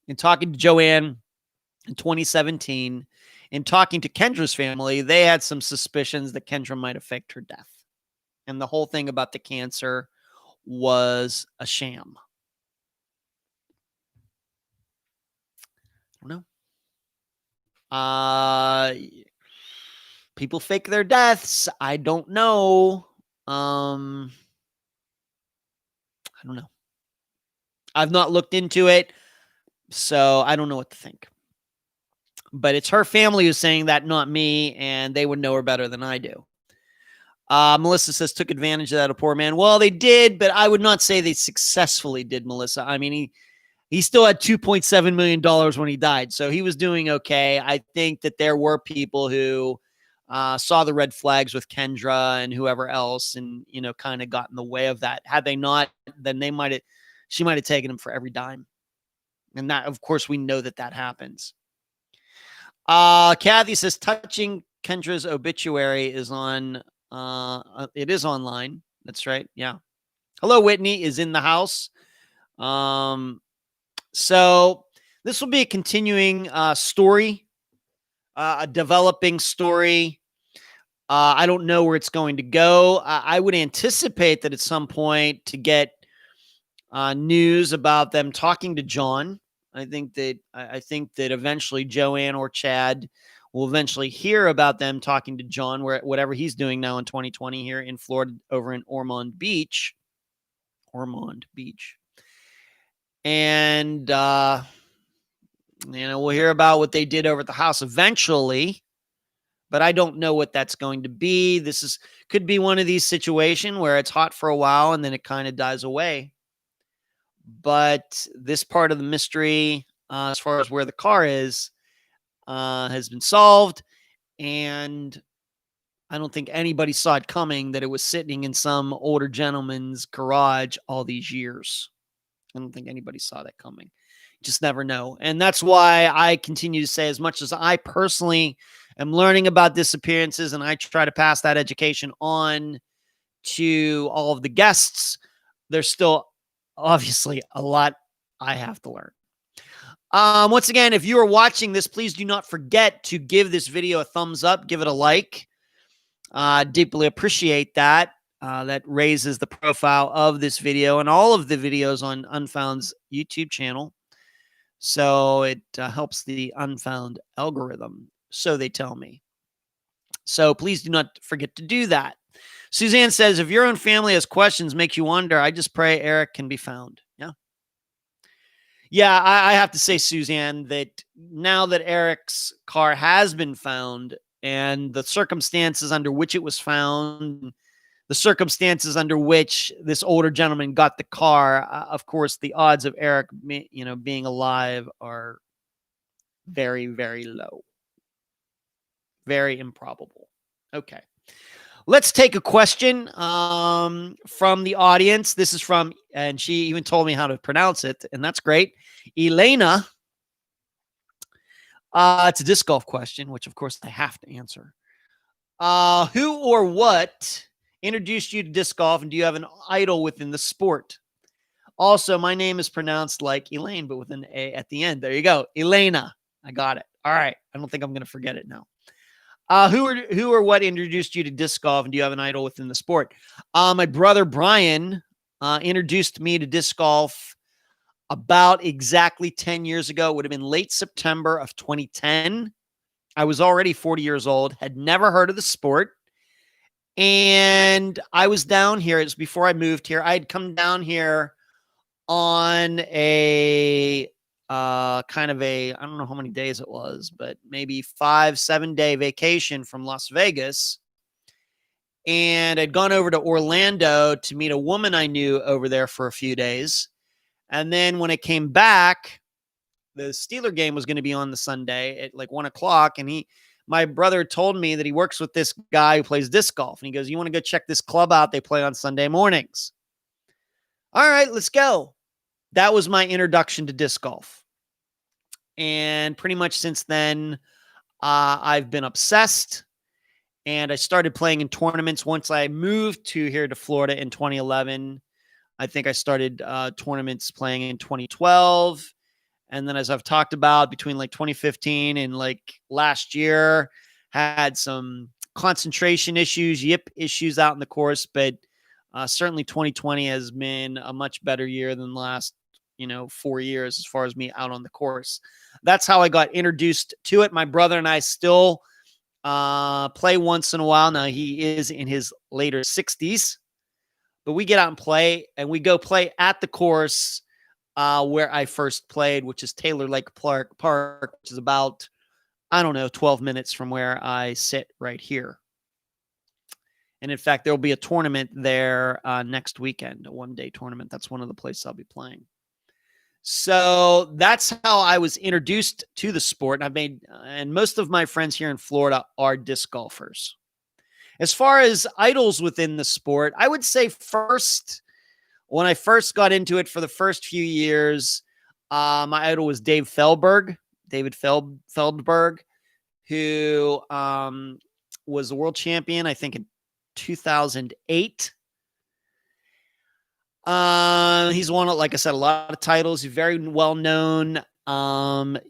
in talking to Joanne in 2017, in talking to Kendra's family, they had some suspicions that Kendra might have faked her death. And the whole thing about the cancer was a sham. I don't know. People fake their deaths. I don't know. I don't know. I've not looked into it, so I don't know what to think. But it's her family who's saying that, not me, and they would know her better than I do. Melissa says, took advantage of that, a poor man. Well, they did, but I would not say they successfully did, Melissa. I mean, he still had $2.7 million when he died, so he was doing okay. I think that there were people who saw the red flags with Kendra and whoever else and, kind of got in the way of that. Had they not, then they might have, She might have taken him for every dime. And that, of course, we know that happens. Kathy says, touching Kendra's obituary is on, it is online. That's right. Yeah. Hello, Whitney is in the house. So this will be a continuing story, a developing story. I don't know where it's going to go. I would anticipate that at some point to get news about them talking to John. I think that eventually Joanne or Chad will eventually hear about them talking to John, whatever he's doing now in 2020 here in Florida, over in Ormond Beach. And we'll hear about what they did over at the house eventually. But I don't know what that's going to be. Could be one of these situations where it's hot for a while and then it kind of dies away. But this part of the mystery, as far as where the car is, has been solved. And I don't think anybody saw it coming that it was sitting in some older gentleman's garage all these years. I don't think anybody saw that coming. Just never know. And that's why I continue to say, as much as I personally am learning about disappearances and I try to pass that education on to all of the guests, there's still obviously a lot I have to learn. Once again, if you are watching this, please do not forget to give this video a thumbs up, give it a like. Deeply appreciate that. That raises the profile of this video and all of the videos on Unfound's YouTube channel. So it helps the Unfound algorithm, so they tell me. So please do not forget to do that. Suzanne says, if your own family has questions, make you wonder, I just pray Eric can be found. Yeah. Yeah, I have to say, Suzanne, that now that Eric's car has been found and the circumstances under which it was found, the circumstances under which this older gentleman got the car, of course, the odds of Eric, being alive are very, very low. Very improbable. Okay. Let's take a question from the audience. This is from, and she even told me how to pronounce it, and that's great. Elena. It's a disc golf question, which of course I have to answer. Who or what introduced you to disc golf, and do you have an idol within the sport? Also, my name is pronounced like Elaine, but with an A at the end. There you go. Elena. I got it. All right. I don't think I'm going to forget it now. Who or what introduced you to disc golf, and do you have an idol within the sport? My brother Brian introduced me to disc golf about exactly 10 years ago. It would have been late September of 2010. I was already 40 years old, had never heard of the sport. And I was down here. It was before I moved here. I had come down here on a kind of I don't know how many days it was, but maybe 5-7 day vacation from Las Vegas. And I'd gone over to Orlando to meet a woman I knew over there for a few days. And then when I came back, the Steeler game was going to be on the Sunday at like 1:00. And my brother told me that he works with this guy who plays disc golf. And he goes, you want to go check this club out? They play on Sunday mornings. All right, let's go. That was my introduction to disc golf. And pretty much since then, I've been obsessed. And I started playing in tournaments once I moved here to Florida in 2011. I think I started tournaments playing in 2012. And then, as I've talked about, between like 2015 and like last year, had some concentration issues, yip issues out in the course. But certainly 2020 has been a much better year than the last 4 years as far as me out on the course. That's how I got introduced to it. My brother and I still play once in a while. Now, he is in his later 60s, but we get out and play, and we go play at the course where I first played, which is Taylor Lake Park, which is about, 12 minutes from where I sit right here. And in fact, there'll be a tournament there next weekend, a one-day tournament. That's one of the places I'll be playing. So that's how I was introduced to the sport. And most of my friends here in Florida are disc golfers. As far as idols within the sport, I would say first, When I first got into it for the first few years, my idol was David Feldberg, who was the world champion, I think, in 2008. He's won, like I said, a lot of titles. He's very well known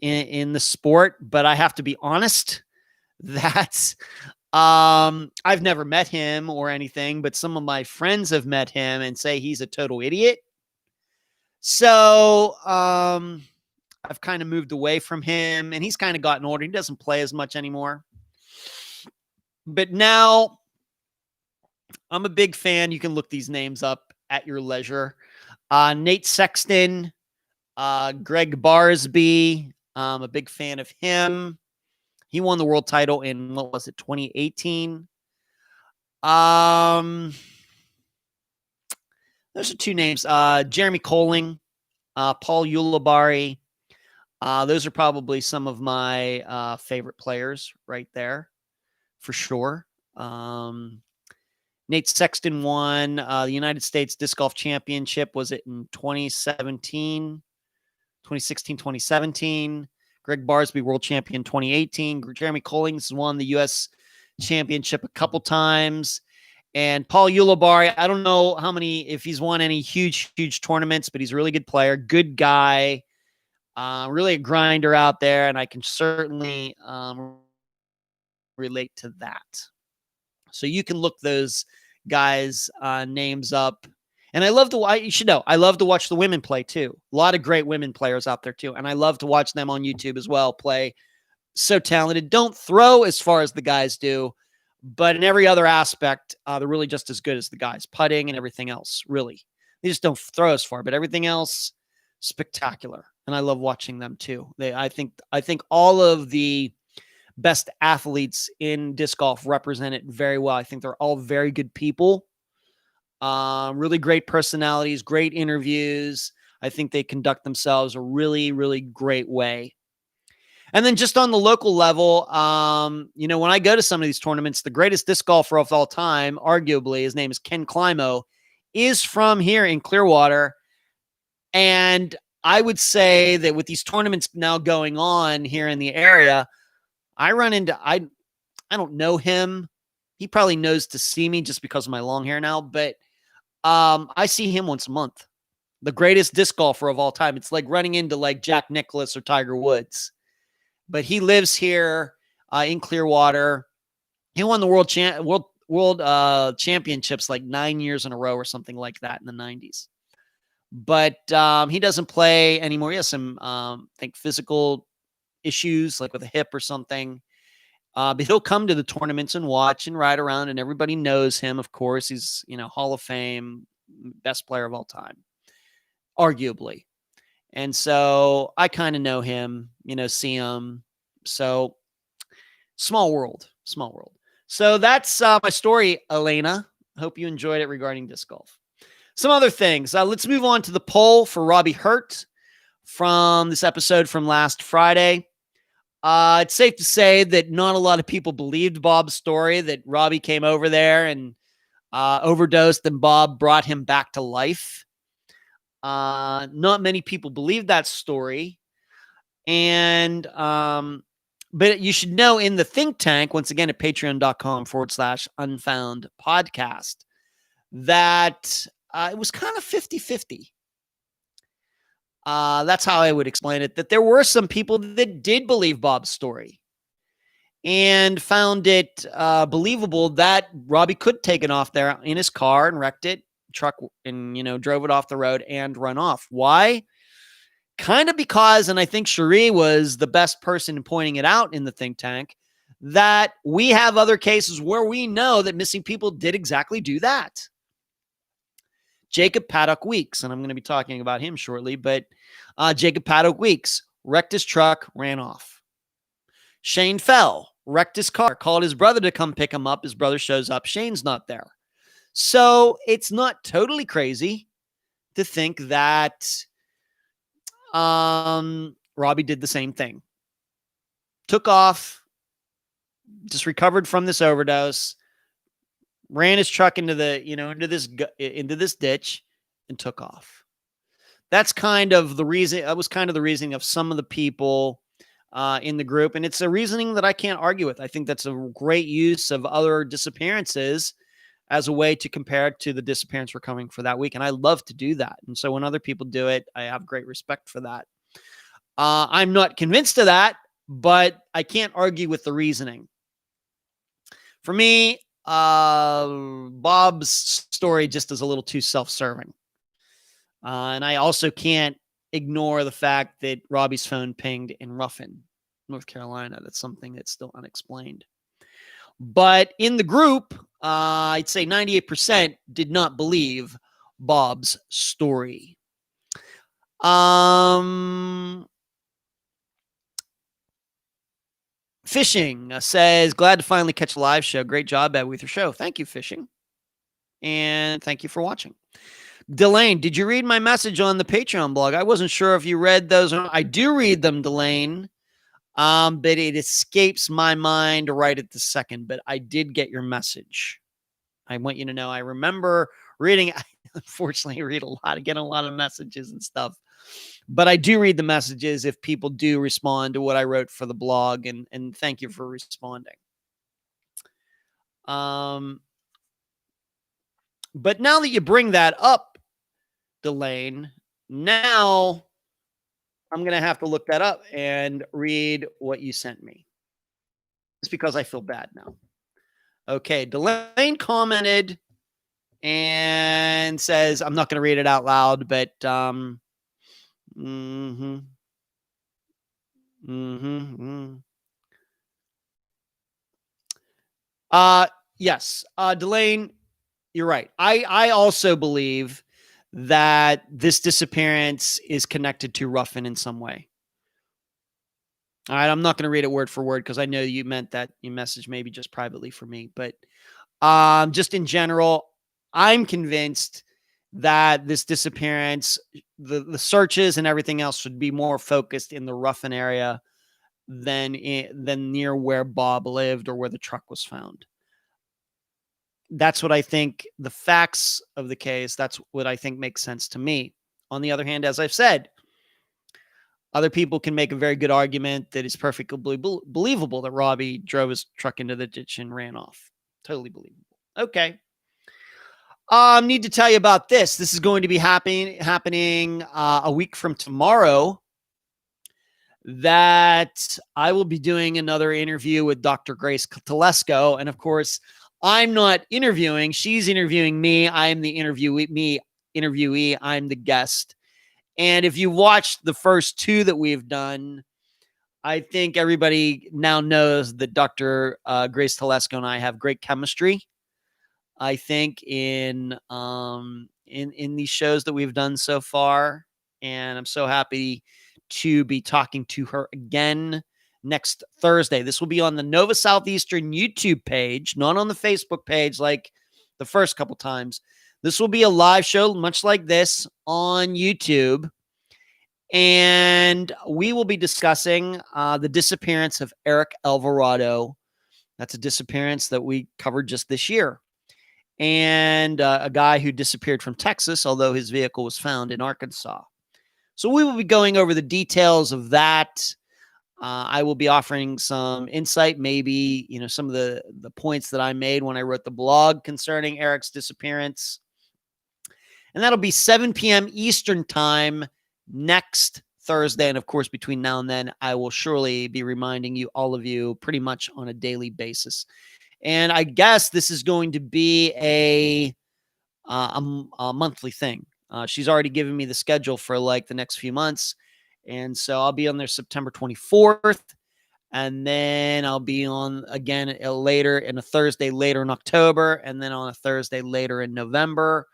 in the sport, but I have to be honest that I've never met him or anything, but some of my friends have met him and say he's a total idiot. So I've kind of moved away from him, and he's kind of gotten older. He doesn't play as much anymore. But now I'm a big fan. You can look these names up at your leisure. Nate Sexton, Greg Barsby. I'm a big fan of him. He won the world title in, 2018? Those are two names. Jeremy Colling, Paul Ulibarri. Those are probably some of my favorite players right there, for sure. Nate Sexton won the United States Disc Golf Championship. Was it in 2016, 2017? Greg Barsby, world champion 2018. Jeremy Collings won the U.S. Championship a couple times. And Paul Ulibarri, I don't know if he's won any huge tournaments, but he's a really good player, good guy, really a grinder out there, and I can certainly relate to that. So you can look those guys' names up. And I love you should know, I love to watch the women play too. A lot of great women players out there too. And I love to watch them on YouTube as well play. So talented. Don't throw as far as the guys do, but in every other aspect, they're really just as good as the guys. Putting and everything else, really. They just don't throw as far, but everything else, spectacular. And I love watching them too. I think all of the best athletes in disc golf represent it very well. I think they're all very good people. Really great personalities, great interviews. I think they conduct themselves a really, really great way. And then just on the local level, when I go to some of these tournaments, the greatest disc golfer of all time, arguably, his name is Ken Climo, is from here in Clearwater. And I would say that with these tournaments now going on here in the area, I don't know him. He probably knows to see me just because of my long hair now, but I see him once a month. The greatest disc golfer of all time. It's like running into like Jack Nicklaus or Tiger Woods. But he lives here in Clearwater. He won the world championships like 9 years in a row or something like that in the 90s. But he doesn't play anymore. He has some, I think, physical issues like with a hip or something. But he'll come to the tournaments and watch and ride around, and everybody knows him. Of course, he's, Hall of Fame, best player of all time, arguably. And so I kind of know him, see him. So small world. So that's my story, Elena. Hope you enjoyed it regarding disc golf. Some other things. Let's move on to the poll for Robbie Hurt from this episode from last Friday. It's safe to say that not a lot of people believed Bob's story, that Robbie came over there and overdosed and Bob brought him back to life. Not many people believe that story. And, but you should know in the think tank, once again at patreon.com/unfound podcast, that it was kind of 50-50. That's how I would explain it, that there were some people that did believe Bob's story and found it believable that Robbie could take it off there in his car and wrecked it, truck, and, drove it off the road and run off. Why? Kind of because, and I think Cherie was the best person in pointing it out in the think tank, that we have other cases where we know that missing people did exactly do that. Jacob Paddock Weeks, and I'm going to be talking about him shortly, but Jacob Paddock Weeks wrecked his truck, ran off. Shane Fell wrecked his car, called his brother to come pick him up. His brother shows up. Shane's not there. So it's not totally crazy to think that Robbie did the same thing. Took off, just recovered from this overdose, ran his truck into the, into this ditch, and took off. That's kind of the reason. That was kind of the reasoning of some of the people in the group. And it's a reasoning that I can't argue with. I think that's a great use of other disappearances as a way to compare it to the disappearance we're coming for that week. And I love to do that. And so when other people do it, I have great respect for that. I'm not convinced of that, but I can't argue with the reasoning. For me, Bob's story just is a little too self-serving. And I also can't ignore the fact that Robbie's phone pinged in Ruffin, North Carolina. That's something that's still unexplained. But in the group, I'd say 98% did not believe Bob's story. Fishing says, glad to finally catch a live show. Great job, Ed, with your show. Thank you, Fishing. And thank you for watching. Delane, did you read my message on the Patreon blog? I wasn't sure if you read those. I do read them, Delane, but it escapes my mind right at the second. But I did get your message. I want you to know I remember reading. I unfortunately read get a lot of messages and stuff. But I do read the messages if people do respond to what I wrote for the blog, and thank you for responding. But now that you bring that up, Delane, now I'm going to have to look that up and read what you sent me. It's because I feel bad now. Okay, Delane commented and says, I'm not going to read it out loud, but yes, Delane, you're right. I also believe that this disappearance is connected to Ruffin in some way. All right, I'm not going to read it word for word because I know you meant that you messaged maybe just privately for me, but just in general, I'm convinced that this disappearance, the searches and everything else should be more focused in the Ruffin area than near where Bob lived or where the truck was found. That's what I think, the facts of the case, that's what I think makes sense to me. On the other hand, as I've said, other people can make a very good argument that it's perfectly believable that Robbie drove his truck into the ditch and ran off. Totally believable. Okay. Need to tell you about this. This is going to be happening a week from tomorrow, that I will be doing another interview with Dr. Grace Telesco. And of course, I'm not interviewing. She's interviewing me. I'm the interviewee. I'm the guest. And if you watched the first two that we've done, I think everybody now knows that Dr. Grace Telesco and I have great chemistry. I think in these shows that we've done so far, and I'm so happy to be talking to her again next Thursday. This will be on the Nova Southeastern YouTube page, not on the Facebook page like the first couple times. This will be a live show, much like this, on YouTube. And we will be discussing the disappearance of Eric Alvarado. That's a disappearance that we covered just this year. And a guy who disappeared from Texas, although his vehicle was found in Arkansas. So we will be going over the details of that. I will be offering some insight, maybe, some of the points that I made when I wrote the blog concerning Eric's disappearance. And that'll be 7 p.m. Eastern time next Thursday. And of course, between now and then, I will surely be reminding you, all of you, pretty much on a daily basis. And I guess this is going to be a monthly thing. She's already given me the schedule for like the next few months. And so I'll be on there September 24th. And then I'll be on again later in a Thursday later in October. And then on a Thursday later in November.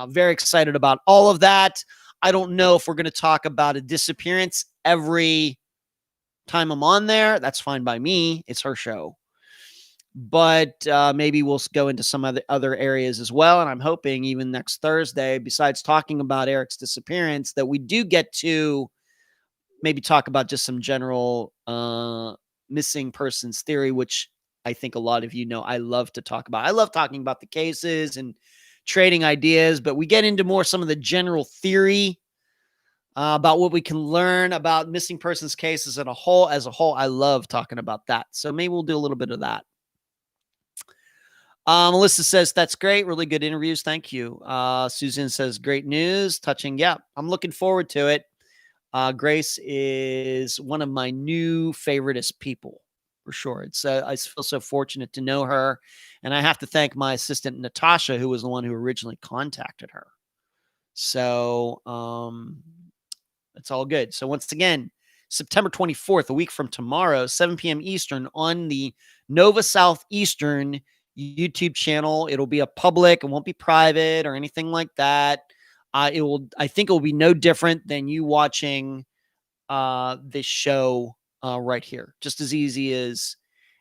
Very excited about all of that. I don't know if we're going to talk about a disappearance every time I'm on there. That's fine by me. It's her show. But maybe we'll go into some other areas as well. And I'm hoping even next Thursday, besides talking about Eric's disappearance, that we do get to maybe talk about just some general missing persons theory, which I think a lot of you know I love to talk about. I love talking about the cases and trading ideas, but we get into more some of the general theory about what we can learn about missing persons cases as a whole. I love talking about that. So maybe we'll do a little bit of that. Melissa says, that's great. Really good interviews. Thank you. Susan says, great news. Touching. Yeah, I'm looking forward to it. Grace is one of my new favoriteest people for sure. I feel so fortunate to know her. And I have to thank my assistant, Natasha, who was the one who originally contacted her. So it's all good. So once again, September 24th, a week from tomorrow, 7 p.m. Eastern on the Nova Southeastern YouTube channel. It'll be a public. It won't be private or anything like that. I think it will be no different than you watching this show right here. Just as easy as,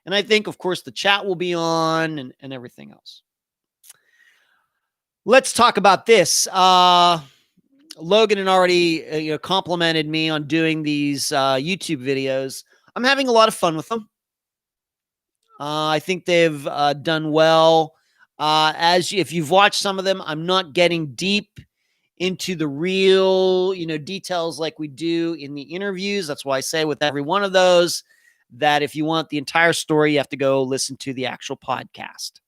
and I think, of course, the chat will be on and everything else. Let's talk about this. Logan had already complimented me on doing these YouTube videos. I'm having a lot of fun with them. I think they've done well. If you've watched some of them, I'm not getting deep into the real, details like we do in the interviews. That's why I say with every one of those that if you want the entire story, you have to go listen to the actual podcast.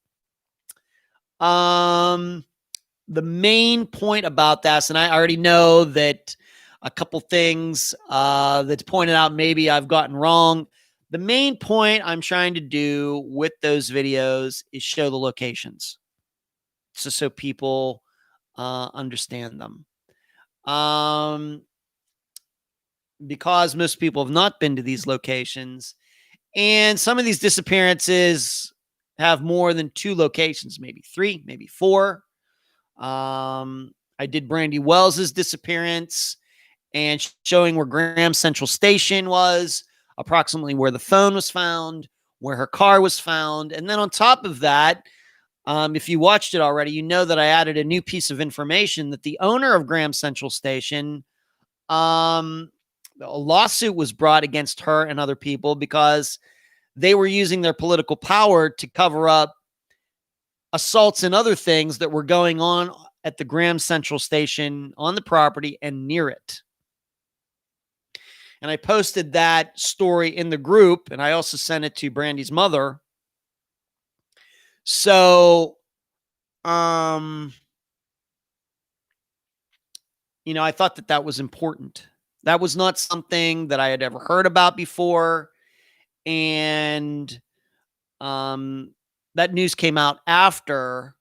The main point about this, and I already know that a couple things that's pointed out maybe I've gotten wrong. The main point I'm trying to do with those videos is show the locations, so people understand them. Because most people have not been to these locations, and some of these disappearances have more than 2 locations, maybe 3, maybe 4. I did Brandy Wells's disappearance and showing where Graham Central Station was, approximately where the phone was found, where her car was found. And then on top of that, if you watched it already, you know that I added a new piece of information that the owner of Graham Central Station, a lawsuit was brought against her and other people because they were using their political power to cover up assaults and other things that were going on at the Graham Central Station on the property and near it. And I posted that story in the group, and I also sent it to Brandy's mother. So, I thought that was important. That was not something that I had ever heard about before. And that news came out after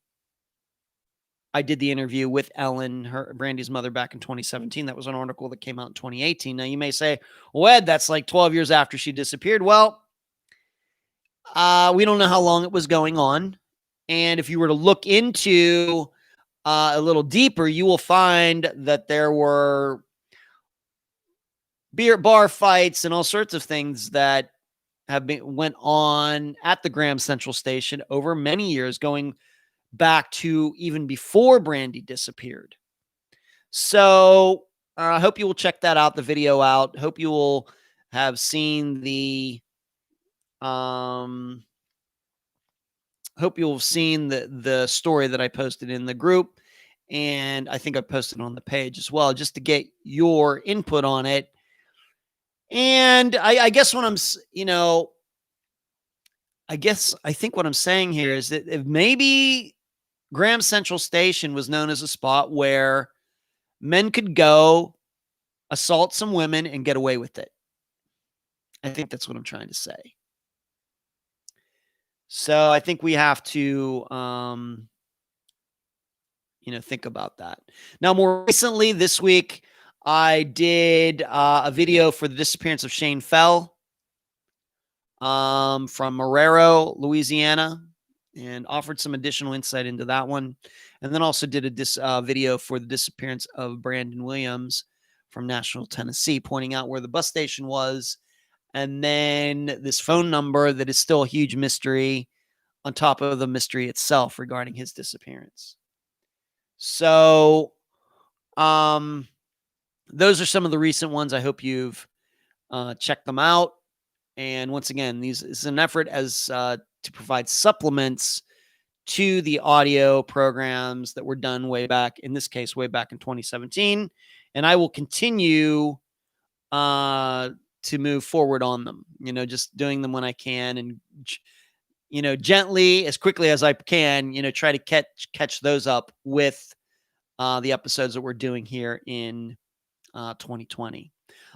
I did the interview with Ellen, Brandy's mother, back in 2017. That was an article that came out in 2018. Now, you may say, well, Ed, that's like 12 years after she disappeared. Well, we don't know how long it was going on. And if you were to look into a little deeper, you will find that there were bar fights and all sorts of things that went on at the Graham Central Station over many years, going back to even before Brandy disappeared. So I hope you will check the video out. Hope you will have seen the story that I posted in the group. And I think I posted on the page as well, just to get your input on it. And I guess what I think what I'm saying here is that if maybe Graham Central Station was known as a spot where men could go assault some women and get away with it. I think that's what I'm trying to say. So I think we have to, think about that. Now, more recently this week, I did a video for the disappearance of Shane Fell from Marrero, Louisiana, and offered some additional insight into that one. And then also did a video for the disappearance of Brandon Williams from Nashville, Tennessee, pointing out where the bus station was. And then this phone number that is still a huge mystery on top of the mystery itself regarding his disappearance. So, those are some of the recent ones. I hope you've checked them out. And once again, this is an effort to provide supplements to the audio programs that were done way back, in this case, way back in 2017. And I will continue to move forward on them, just doing them when I can and, gently, as quickly as I can, try to catch those up with the episodes that we're doing here in 2020.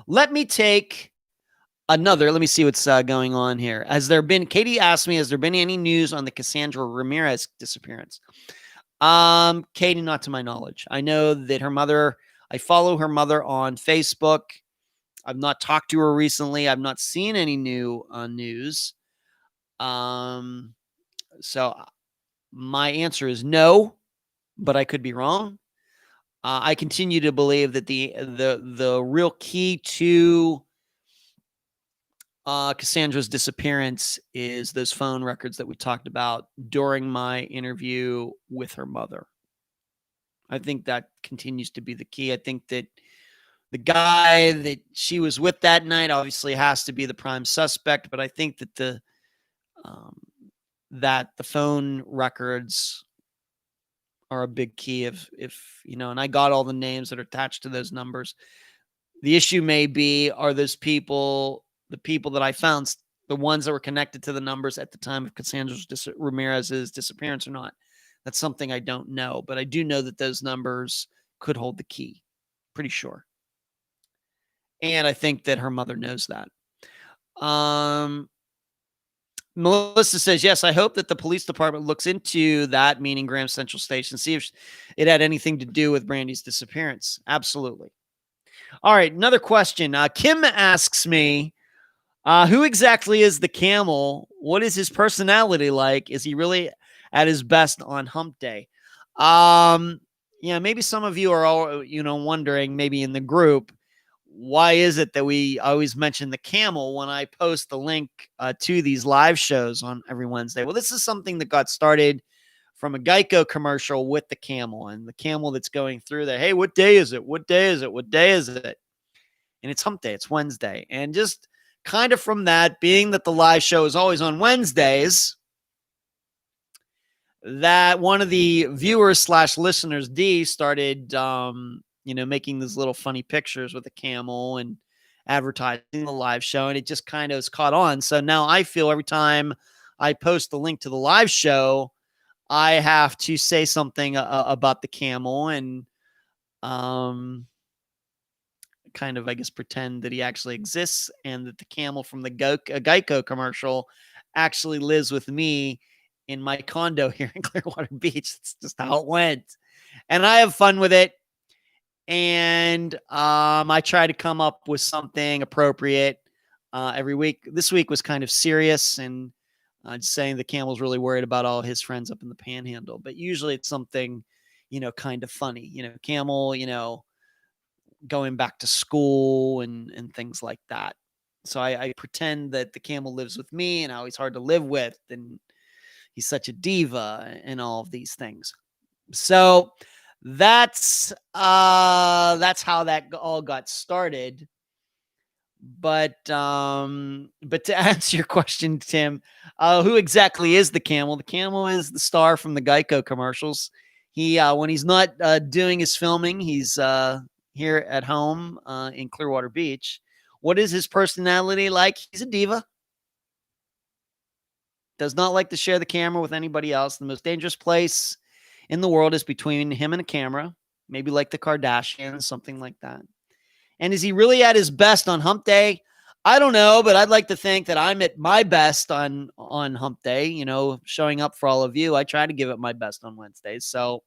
Let me take let me see what's going on here. Katie asked me, has there been any news on the Cassandra Ramirez disappearance? Katie, not to my knowledge. I know that I follow her mother on Facebook. I've not talked to her recently. I've not seen any new news. So my answer is no, but I could be wrong. I continue to believe that the real key to Cassandra's disappearance is those phone records that we talked about during my interview with her mother. I think that continues to be the key. I think that the guy that she was with that night obviously has to be the prime suspect, but I think that the phone records are a big key. If and I got all the names that are attached to those numbers. The issue may be, are those people the people that I found, the ones that were connected to the numbers at the time of Cassandra Ramirez's disappearance or not? That's something I don't know, but I do know that those numbers could hold the key. Pretty sure. And I think that her mother knows that. Melissa says, yes, I hope that the police department looks into that, meaning Graham Central Station, see if it had anything to do with Brandy's disappearance. Absolutely. All right, another question. Kim asks me, who exactly is the camel? What is his personality like? Is he really at his best on hump day? Maybe some of you are all, wondering, maybe in the group, why is it that we always mention the camel when I post the link to these live shows on every Wednesday? Well, this is something that got started from a Geico commercial with the camel, and the camel that's going through there. Hey, what day is it? What day is it? What day is it? And it's hump day. It's Wednesday. And just kind of from that, being that the live show is always on Wednesdays, that one of the viewers / listeners, D, started, making these little funny pictures with a camel and advertising the live show. And it just kind of is caught on. So now I feel every time I post the link to the live show, I have to say something about the camel and kind of, I guess, pretend that he actually exists and that the camel from the Geico commercial actually lives with me in my condo here in Clearwater Beach. It's just how it went. And I have fun with it. And I try to come up with something appropriate every week. This week was kind of serious and just saying the camel's really worried about all his friends up in the Panhandle. But usually it's something, kind of funny. Camel, going back to school and things like that. So I pretend that the camel lives with me and how he's hard to live with and he's such a diva and all of these things. So that's how that all got started. But to answer your question, Tim, who exactly is the camel? The camel is the star from the Geico commercials. He when he's not doing his filming, he's here at home in Clearwater Beach. What is his personality like? He's a diva. Does not like to share the camera with anybody else. The most dangerous place in the world is between him and a camera, maybe like the Kardashians, something like that. And is he really at his best on hump day? I don't know, but I'd like to think that I'm at my best on hump day, showing up for all of you. I try to give it my best on Wednesdays. So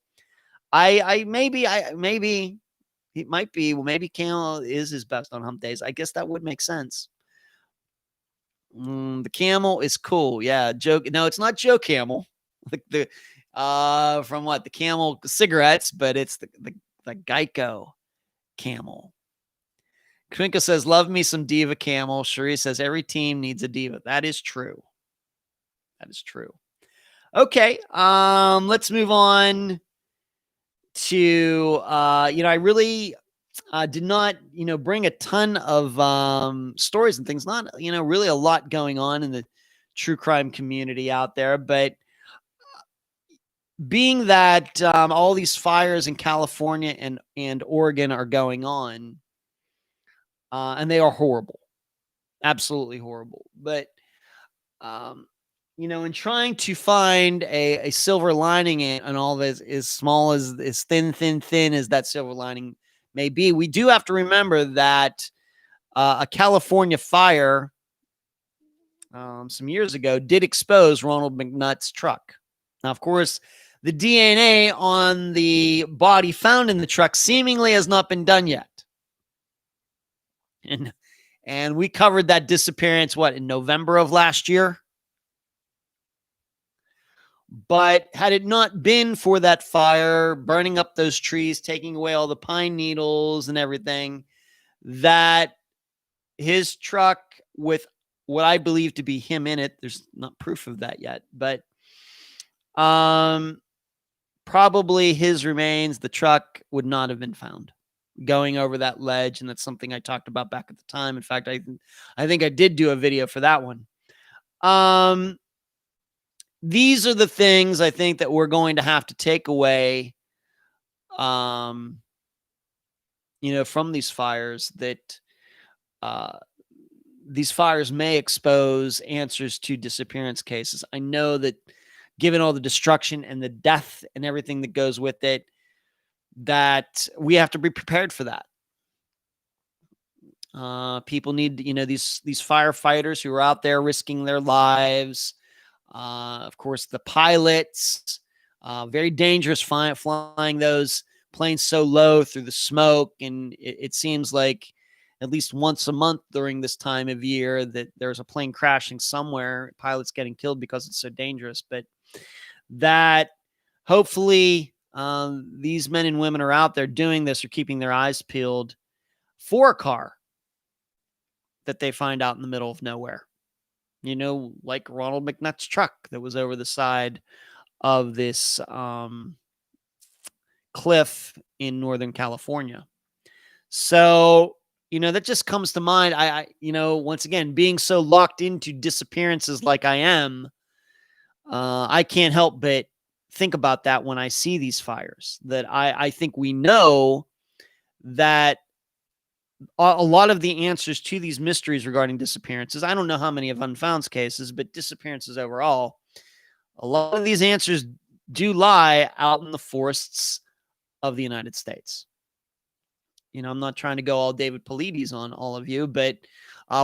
maybe it might be, maybe Camel is his best on hump days. I guess that would make sense. The camel is cool. Yeah. Joe. No, it's not Joe Camel. From what? The Camel cigarettes, but it's the Geico Camel. Twinkle says, love me some diva camel. Cherie says, every team needs a diva. That is true. That is true. Okay. Let's move on to, I really did not, bring a ton of stories and things. Not, really a lot going on in the true crime community out there. But, being that all these fires in California and Oregon are going on, and they are horrible, absolutely horrible. But in trying to find a silver lining in all this, as small as thin as that silver lining may be, we do have to remember that a California fire some years ago did expose Ronald McNutt's truck. Now, of course, the DNA on the body found in the truck seemingly has not been done yet. And we covered that disappearance, in November of last year? But had it not been for that fire, burning up those trees, taking away all the pine needles and everything, that his truck with what I believe to be him in it, there's not proof of that yet, but probably his remains, the truck, would not have been found going over that ledge. And that's something I talked about back at the time. In fact, I think I did do a video for that one. These are the things I think that we're going to have to take away, from these fires, that these fires may expose answers to disappearance cases. I know that given all the destruction and the death and everything that goes with it, that we have to be prepared for that. People need, these firefighters who are out there risking their lives. Of course, the pilots, very dangerous flying those planes so low through the smoke. And it seems like at least once a month during this time of year that there's a plane crashing somewhere, pilots getting killed because it's so dangerous. But that hopefully these men and women are out there doing this, or keeping their eyes peeled for a car that they find out in the middle of nowhere. Like Ronald McNutt's truck that was over the side of this cliff in Northern California. So, that just comes to mind. I once again, being so locked into disappearances like I am, I can't help but think about that when I see these fires. That I think we know that a lot of the answers to these mysteries regarding disappearances, I don't know how many of Unfound's cases, but disappearances overall, a lot of these answers do lie out in the forests of the United States. I'm not trying to go all David Paulides on all of you, but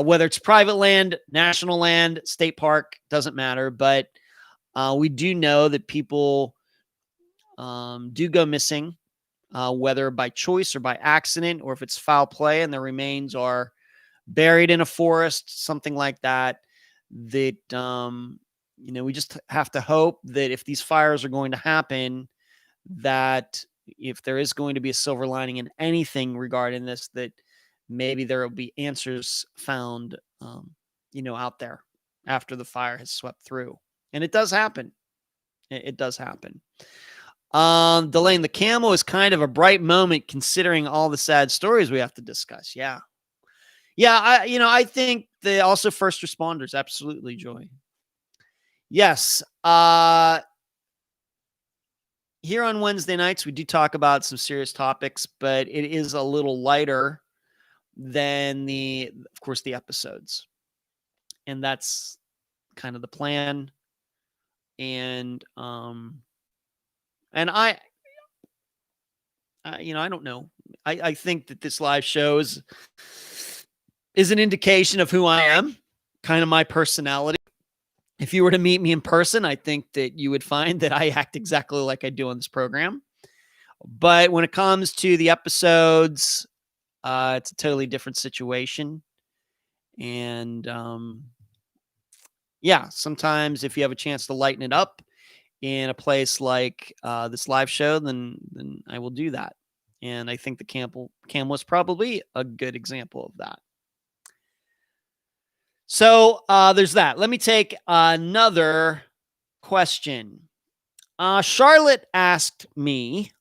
whether it's private land, national land, state park, doesn't matter. But we do know that people do go missing, whether by choice or by accident, or if it's foul play and their remains are buried in a forest, something like that. That, we just have to hope that if these fires are going to happen, that if there is going to be a silver lining in anything regarding this, that maybe there will be answers found, out there after the fire has swept through. And it does happen. It does happen. Delane, the camel is kind of a bright moment considering all the sad stories we have to discuss. Yeah. I think also first responders. Absolutely, Joy. Yes. Here on Wednesday nights, we do talk about some serious topics, but it is a little lighter than of course, the episodes. And that's kind of the plan. And I don't know. I think that this live show is an indication of who I am, kind of my personality. If you were to meet me in person, I think that you would find that I act exactly like I do on this program. But when it comes to the episodes, it's a totally different situation. And sometimes if you have a chance to lighten it up in a place like this live show, then I will do that. And I think the camel was probably a good example of that. So there's that. Let me take another question. Charlotte asked me,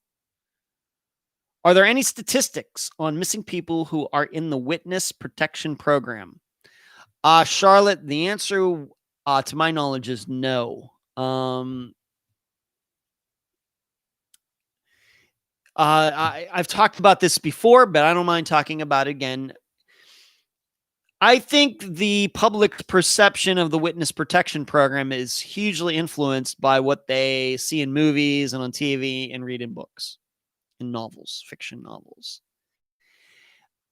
are there any statistics on missing people who are in the witness protection program? Charlotte, the answer to my knowledge is no. I've talked about this before, but I don't mind talking about it again. I think the public perception of the witness protection program is hugely influenced by what they see in movies and on TV and read in books and novels, fiction novels.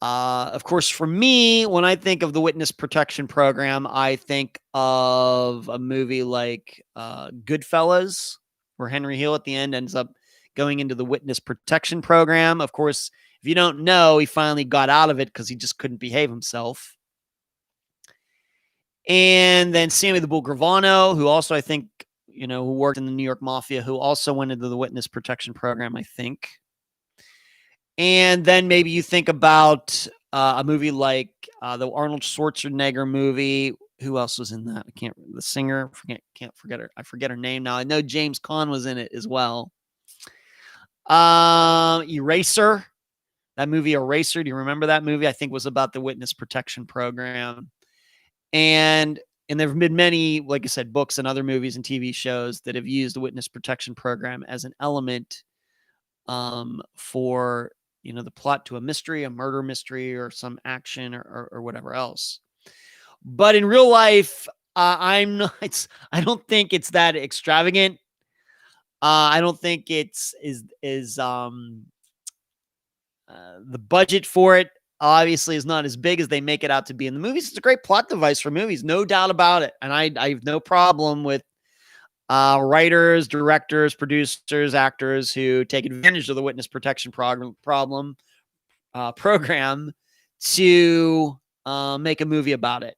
Of course, for me, when I think of the witness protection program, I think of a movie like Goodfellas, where Henry Hill at the end ends up going into the witness protection program. Of course, if you don't know, he finally got out of it because he just couldn't behave himself. And then Sammy the Bull Gravano, who also, I think, who worked in the New York Mafia, who also went into the witness protection program, I think. And then maybe you think about a movie like the Arnold Schwarzenegger movie. Who else was in that? The singer, can't forget her. I forget her name now. I know James Caan was in it as well. Eraser, that movie Eraser. Do you remember that movie? I think was about the witness protection program. And there have been many, like I said, books and other movies and TV shows that have used the witness protection program as an element for, the plot to a mystery, a murder mystery, or some action or whatever else. But in real life, I don't think it's that extravagant. I don't think it's the budget for it obviously is not as big as they make it out to be in the movies. It's a great plot device for movies, no doubt about it. And I have no problem with writers, directors, producers, actors who take advantage of the witness protection program to make a movie about it.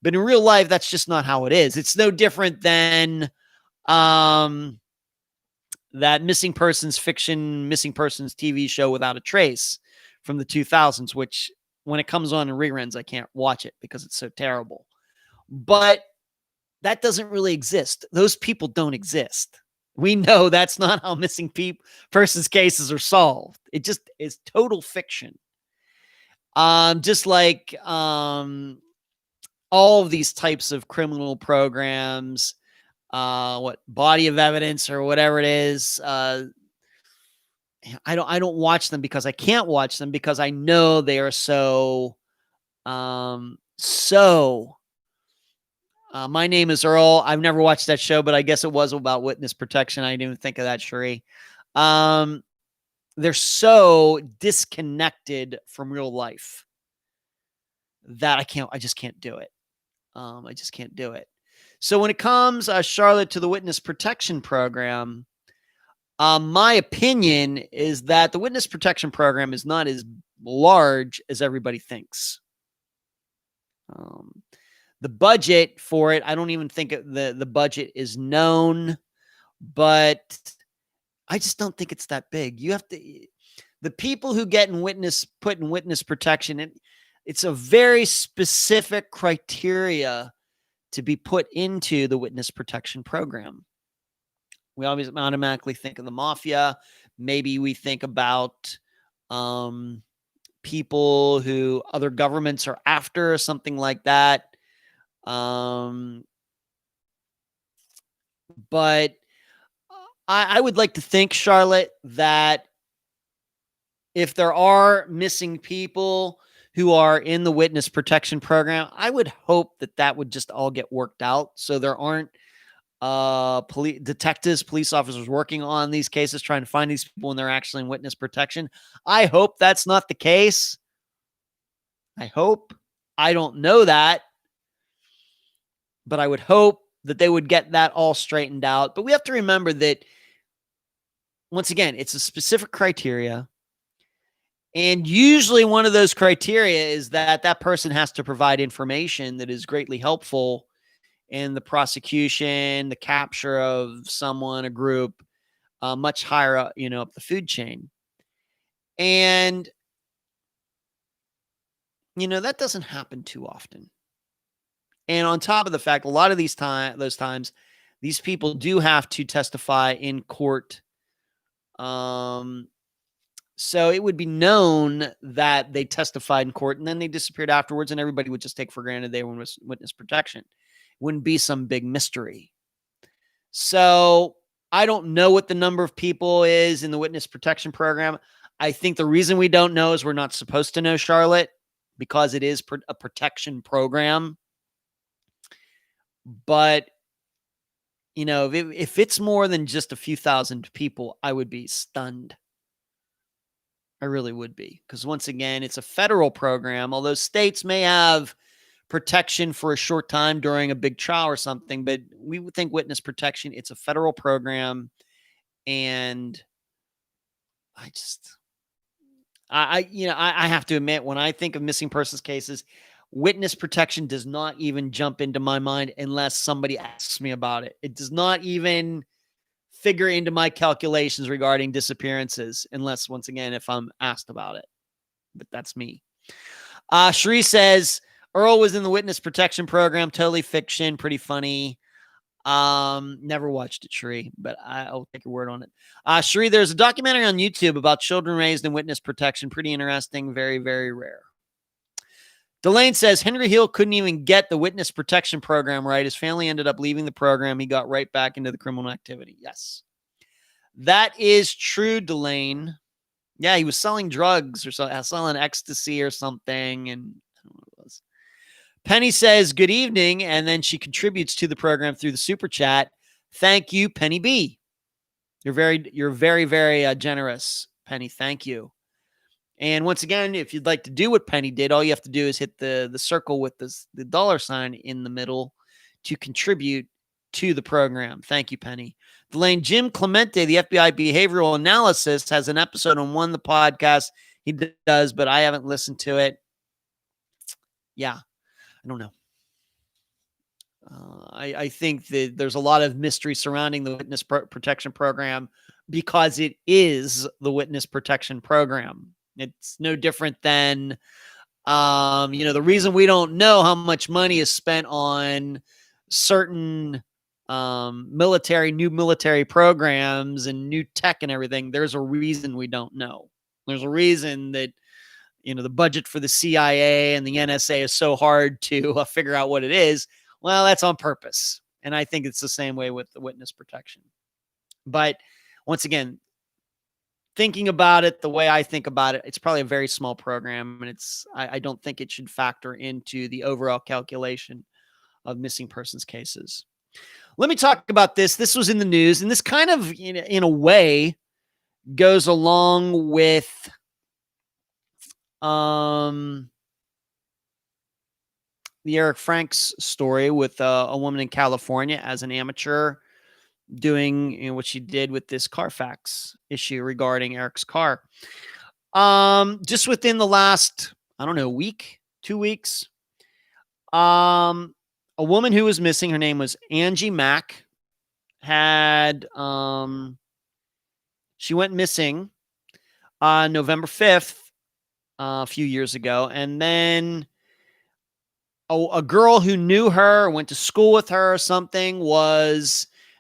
But in real life, that's just not how it is. It's no different than that missing persons TV show Without a Trace from the 2000s, which when it comes on in reruns, I can't watch it because it's so terrible. But that doesn't really exist. Those people don't exist. We know that's not how missing persons cases are solved. It just is total fiction. Just like all of these types of criminal programs, body of evidence or whatever it is. I don't watch them because I can't watch them because I know they are so. My Name is Earl. I've never watched that show, but I guess it was about witness protection. I didn't even think of that, Sheree. They're so disconnected from real life that I just can't do it. I just can't do it. So when it comes, Charlotte, to the witness protection program, my opinion is that the witness protection program is not as large as everybody thinks. The budget for it, I don't even think the budget is known, but I just don't think it's that big. The people who get put in witness protection, it's a very specific criteria to be put into the witness protection program. We always automatically think of the mafia. Maybe we think about people who other governments are after, something like that. But I would like to think, Charlotte, that if there are missing people who are in the witness protection program, I would hope that would just all get worked out. So there aren't police officers working on these cases, trying to find these people when they're actually in witness protection. I hope that's not the case. I hope. I don't know that. But I would hope that they would get that all straightened out. But we have to remember that, once again, it's a specific criteria. And usually one of those criteria is that person has to provide information that is greatly helpful in the prosecution, the capture of someone, a group, much higher up, up the food chain. And, that doesn't happen too often. And on top of the fact, a lot of those times, these people do have to testify in court. So it would be known that they testified in court and then they disappeared afterwards, and everybody would just take for granted they were in witness protection. It wouldn't be some big mystery. So I don't know what the number of people is in the witness protection program. I think the reason we don't know is we're not supposed to know, Charlotte, because it is a protection program. But, you know, if it's more than just a few thousand people, I would be stunned. I really would be. Because once again, it's a federal program, although states may have protection for a short time during a big trial or something, but we would think witness protection, it's a federal program. And I have to admit, when I think of missing persons cases, witness protection does not even jump into my mind unless somebody asks me about it. It does not even figure into my calculations regarding disappearances unless, once again, if I'm asked about it. But that's me. Cherie says, Earl was in the witness protection program. Totally fiction. Pretty funny. Never watched it, Cherie, but I'll take your word on it. Cherie, there's a documentary on YouTube about children raised in witness protection. Pretty interesting. Very, very rare. Delane says Henry Hill couldn't even get the witness protection program right. His family ended up leaving the program. He got right back into the criminal activity. Yes, that is true, Delane. Yeah, he was selling drugs or selling ecstasy or something, and I don't know what it was. Penny says, good evening, and then she contributes to the program through the super chat. Thank you, Penny B. You're very, very generous, Penny. Thank you. And once again, if you'd like to do what Penny did, all you have to do is hit the circle with the dollar sign in the middle to contribute to the program. Thank you, Penny. Delane, Jim Clemente, the FBI behavioral analysis, has an episode on one of the podcasts he does, but I haven't listened to it. Yeah, I don't know. I think that there's a lot of mystery surrounding the witness protection program because it is the witness protection program. It's no different than, the reason we don't know how much money is spent on certain new military programs and new tech and everything. There's a reason we don't know. There's a reason that, the budget for the CIA and the NSA is so hard to figure out what it is. Well, that's on purpose. And I think it's the same way with the witness protection. But once again, thinking about it the way I think about it, it's probably a very small program, and I don't think it should factor into the overall calculation of missing persons cases. Let me talk about this. This was in the news, and this kind of, in a way, goes along with the Eric Franks story with a woman in California as an amateur doing what she did with this Carfax issue regarding Eric's car. Just within the last, week, 2 weeks, a woman who was missing, her name was Angie Mack, she went missing on November 5th, a few years ago. And then a girl who knew her, went to school with her or something,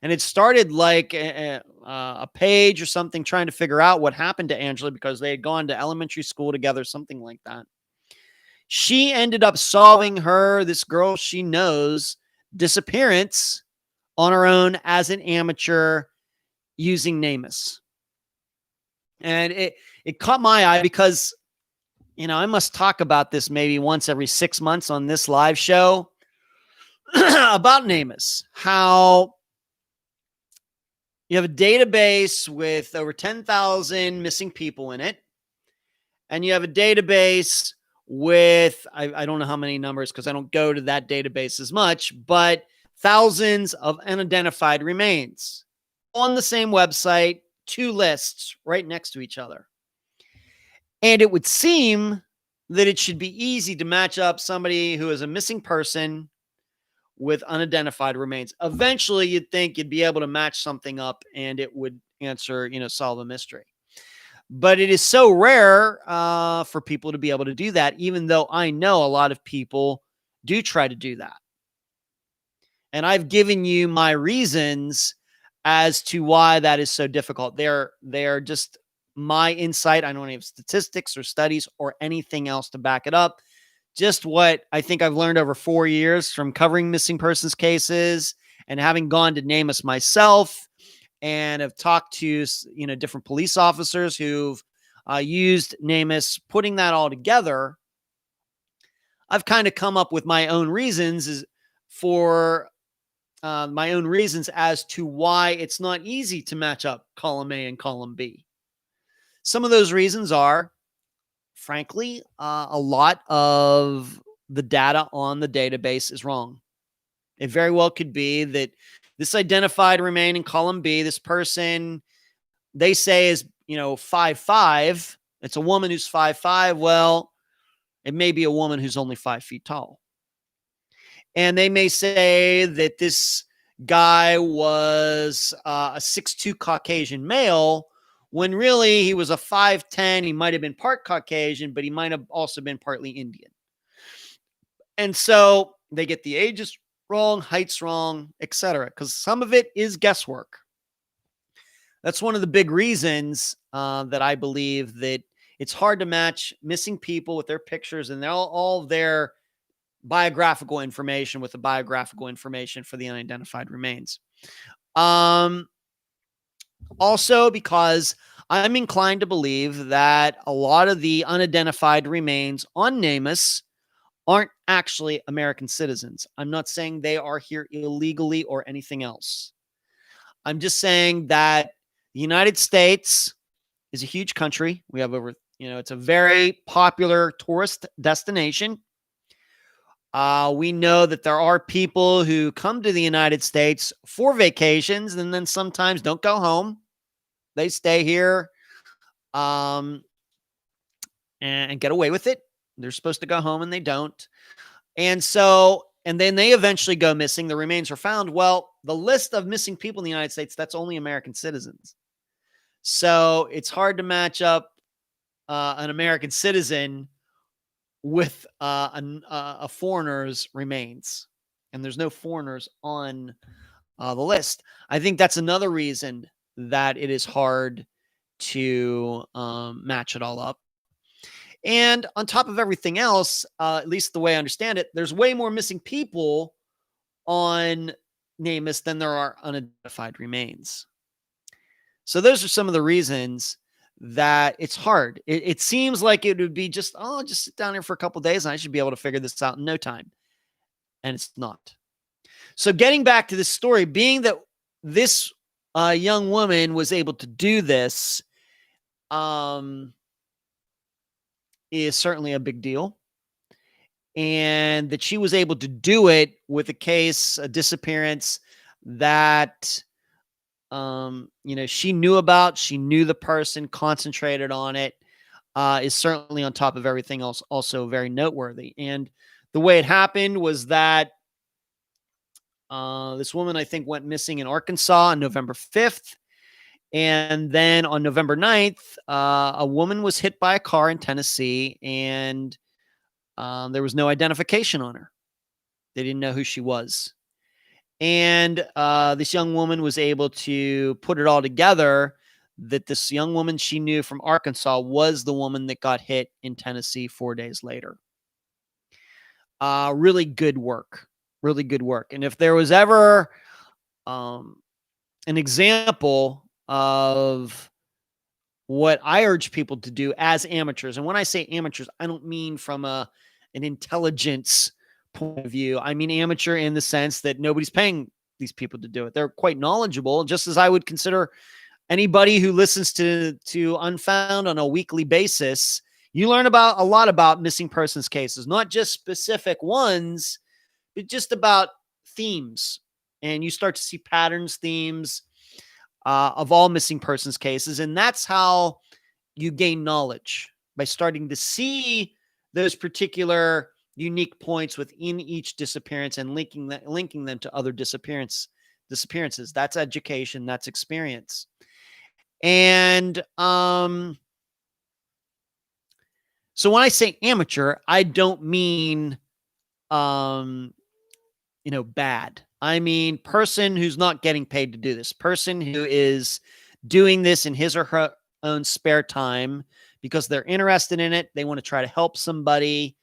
and it started like a page or something trying to figure out what happened to Angela because they had gone to elementary school together, something like that. She ended up solving this girl she knows, disappearance on her own as an amateur using Namus. And it caught my eye because, I must talk about this maybe once every 6 months on this live show about Namus, how you have a database with over 10,000 missing people in it. And you have a database with, I don't know how many numbers because I don't go to that database as much, but thousands of unidentified remains on the same website, 2 lists right next to each other. And it would seem that it should be easy to match up somebody who is a missing person with unidentified remains. Eventually, you'd think you'd be able to match something up and it would answer, solve a mystery. But it is so rare for people to be able to do that, even though I know a lot of people do try to do that. And I've given you my reasons as to why that is so difficult. They're just my insight. I don't have statistics or studies or anything else to back it up. Just what I think I've learned over 4 years from covering missing persons cases and having gone to Namus myself and have talked to, different police officers who've used Namus, putting that all together, I've kind of come up with my own reasons as to why it's not easy to match up column A and column B. Some of those reasons are, frankly, a lot of the data on the database is wrong. It very well could be that this identified remain in column B, this person they say is, 5'5". It's a woman who's 5'5". Well, it may be a woman who's only 5 feet tall. And they may say that this guy was a 6'2" Caucasian male, when really he was a 5'10". He might have been part Caucasian, but he might have also been partly Indian. And so they get the ages wrong, heights wrong, etc., because some of it is guesswork. That's one of the big reasons that I believe that it's hard to match missing people with their pictures and all their biographical information with the biographical information for the unidentified remains. Also, because I'm inclined to believe that a lot of the unidentified remains on Namus aren't actually American citizens. I'm not saying they are here illegally or anything else. I'm just saying that the United States is a huge country. We have over, it's a very popular tourist destination. We know that there are people who come to the United States for vacations and then sometimes don't go home. They stay here and get away with it. They're supposed to go home and they don't. And then they eventually go missing. The remains are found. Well, the list of missing people in the United States, that's only American citizens. So it's hard to match up an American citizen with a foreigner's remains. And there's no foreigners on the list. I think that's another reason that it is hard to match it all up. And on top of everything else, at least the way I understand it, there's way more missing people on Namus than there are unidentified remains. So those are some of the reasons that it's hard. It seems like it would be just sit down here for a couple of days and I should be able to figure this out in no time. And it's not. So getting back to this story, being that this young woman was able to do this, is certainly a big deal. And that she was able to do it with a disappearance that, she knew about, she knew the person, concentrated on it, is certainly on top of everything else also very noteworthy. And the way it happened was that this woman, I think, went missing in Arkansas on November 5th. And then on November 9th, a woman was hit by a car in Tennessee, and there was no identification on her. They didn't know who she was. And this young woman was able to put it all together that this young woman she knew from Arkansas was the woman that got hit in Tennessee 4 days later. Really good work. Really good work. And if there was ever an example of what I urge people to do as amateurs. And when I say amateurs, I don't mean from an intelligence point of view. I mean amateur in the sense that nobody's paying these people to do it. They're quite knowledgeable, just as I would consider anybody who listens to Unfound on a weekly basis. You learn about a lot about missing persons cases, not just specific ones, but just about themes. And you start to see patterns, themes, of all missing persons cases. And that's how you gain knowledge, by starting to see those particular unique points within each disappearance and linking them to other disappearances. That's education. That's experience. And so when I say amateur, I don't mean, bad. I mean, person who's not getting paid to do this, person who is doing this in his or her own spare time because they're interested in it. They want to try to help somebody.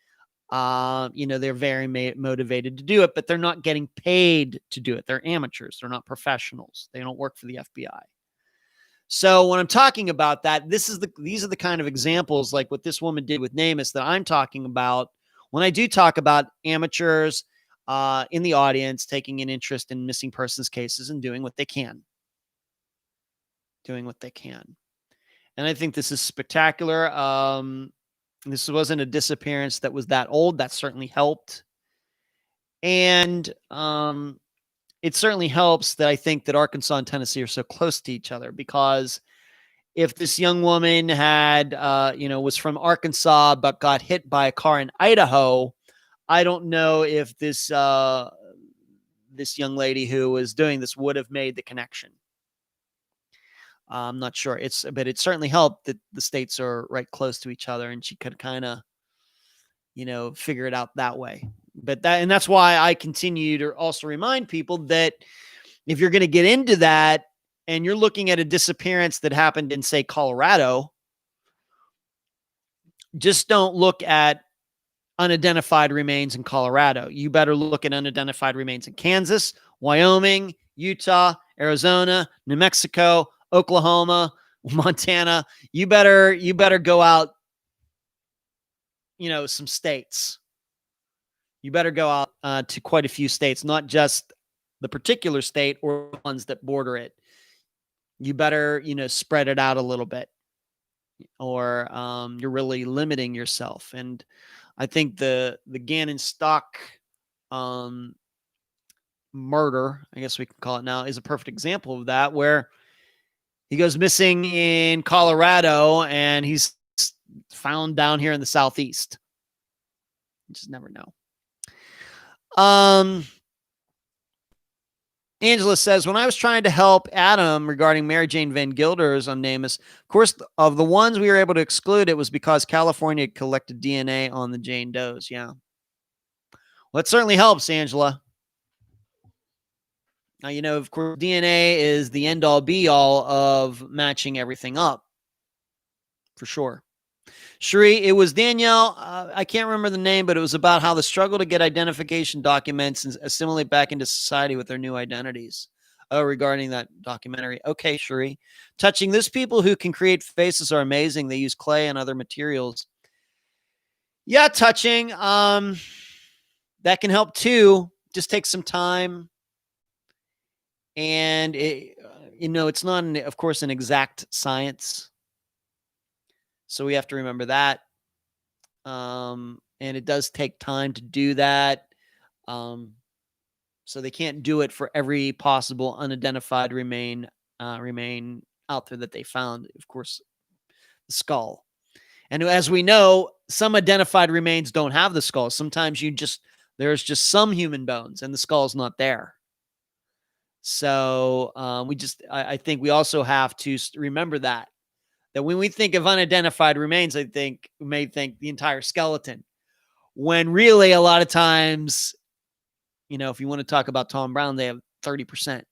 They're very motivated to do it, but they're not getting paid to do it. They're amateurs. They're not professionals. They don't work for the FBI. So when I'm talking about that, these are the kind of examples like what this woman did with Namus that I'm talking about when I do talk about amateurs in the audience taking an interest in missing persons cases and doing what they can. And I think this is spectacular. This wasn't a disappearance that was that old. That certainly helped. And it certainly helps that I think that Arkansas and Tennessee are so close to each other, because if this young woman had, was from Arkansas but got hit by a car in Idaho, I don't know if this young lady who was doing this would have made the connection. I'm not sure. But it certainly helped that the states are right close to each other, and she could kind of, figure it out that way. But that's why I continue to also remind people that if you're going to get into that and you're looking at a disappearance that happened in, say, Colorado, just don't look at unidentified remains in Colorado. You better look at unidentified remains in Kansas, Wyoming, Utah, Arizona, New Mexico, Oklahoma, Montana. You better go out, some states. You better go out to quite a few states, not just the particular state or the ones that border it. You better, spread it out a little bit, or you're really limiting yourself. And I think the Gannon Stock murder, I guess we can call it now, is a perfect example of that, where he goes missing in Colorado and he's found down here in the Southeast. You just never know. Angela says, when I was trying to help Adam regarding Mary Jane Van Gilders on Namus, of course, of the ones we were able to exclude, it was because California had collected DNA on the Jane Does. Yeah. Well, it certainly helps, Angela. Now, of course, DNA is the end-all be-all of matching everything up, for sure. Cherie, it was Danielle. I can't remember the name, but it was about how the struggle to get identification documents and assimilate back into society with their new identities. Oh, regarding that documentary. Okay, Cherie. Touching this, people who can create faces are amazing. They use clay and other materials. Yeah, touching. That can help too. Just take some time. And, it's not, of course, an exact science. So we have to remember that. And it does take time to do that. So they can't do it for every possible unidentified remain out there that they found. Of course, the skull. And as we know, some identified remains don't have the skull. Sometimes there's just some human bones and the skull's not there. So I think we also have to remember that when we think of unidentified remains, we may think the entire skeleton, when really a lot of times, if you want to talk about Tom Brown, they have 30%.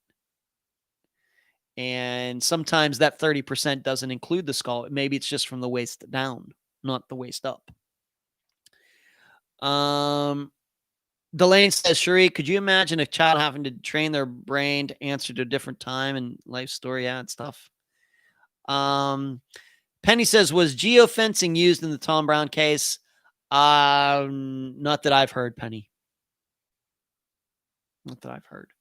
And sometimes that 30% doesn't include the skull. Maybe it's just from the waist down, not the waist up. Delane says, Cherie, could you imagine a child having to train their brain to answer to a different time and life story? Yeah, and stuff. Penny says, was geofencing used in the Tom Brown case? Not that I've heard, Penny. Not that I've heard.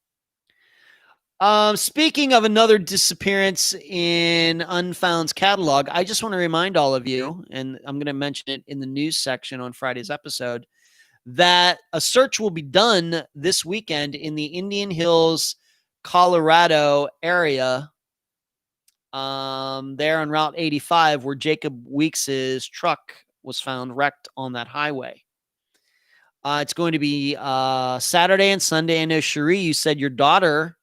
Speaking of another disappearance in Unfound's catalog, I just want to remind all of you, and I'm going to mention it in the news section on Friday's episode, that a search will be done this weekend in the Indian Hills, Colorado area, there on Route 85, where Jacob Weeks' truck was found wrecked on that highway. It's going to be Saturday and Sunday. I know, Cherie, you said your daughter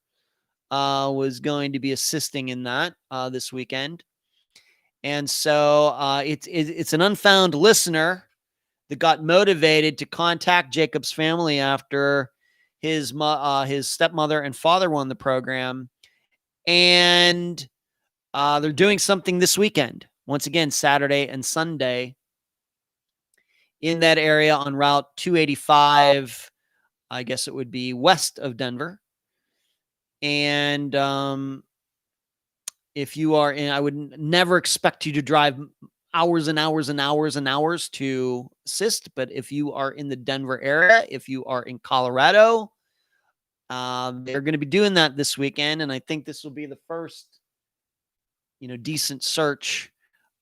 was going to be assisting in that this weekend. And so it's an Unfound listener that got motivated to contact Jacob's family after his stepmother and father won the program. And they're doing something this weekend. Once again, Saturday and Sunday in that area on Route 285. I guess it would be west of Denver. And if you are in, I would never expect you to drive hours and hours and hours and hours to assist. But if you are in the Denver area, if you are in Colorado, they're going to be doing that this weekend. And I think this will be the first, decent search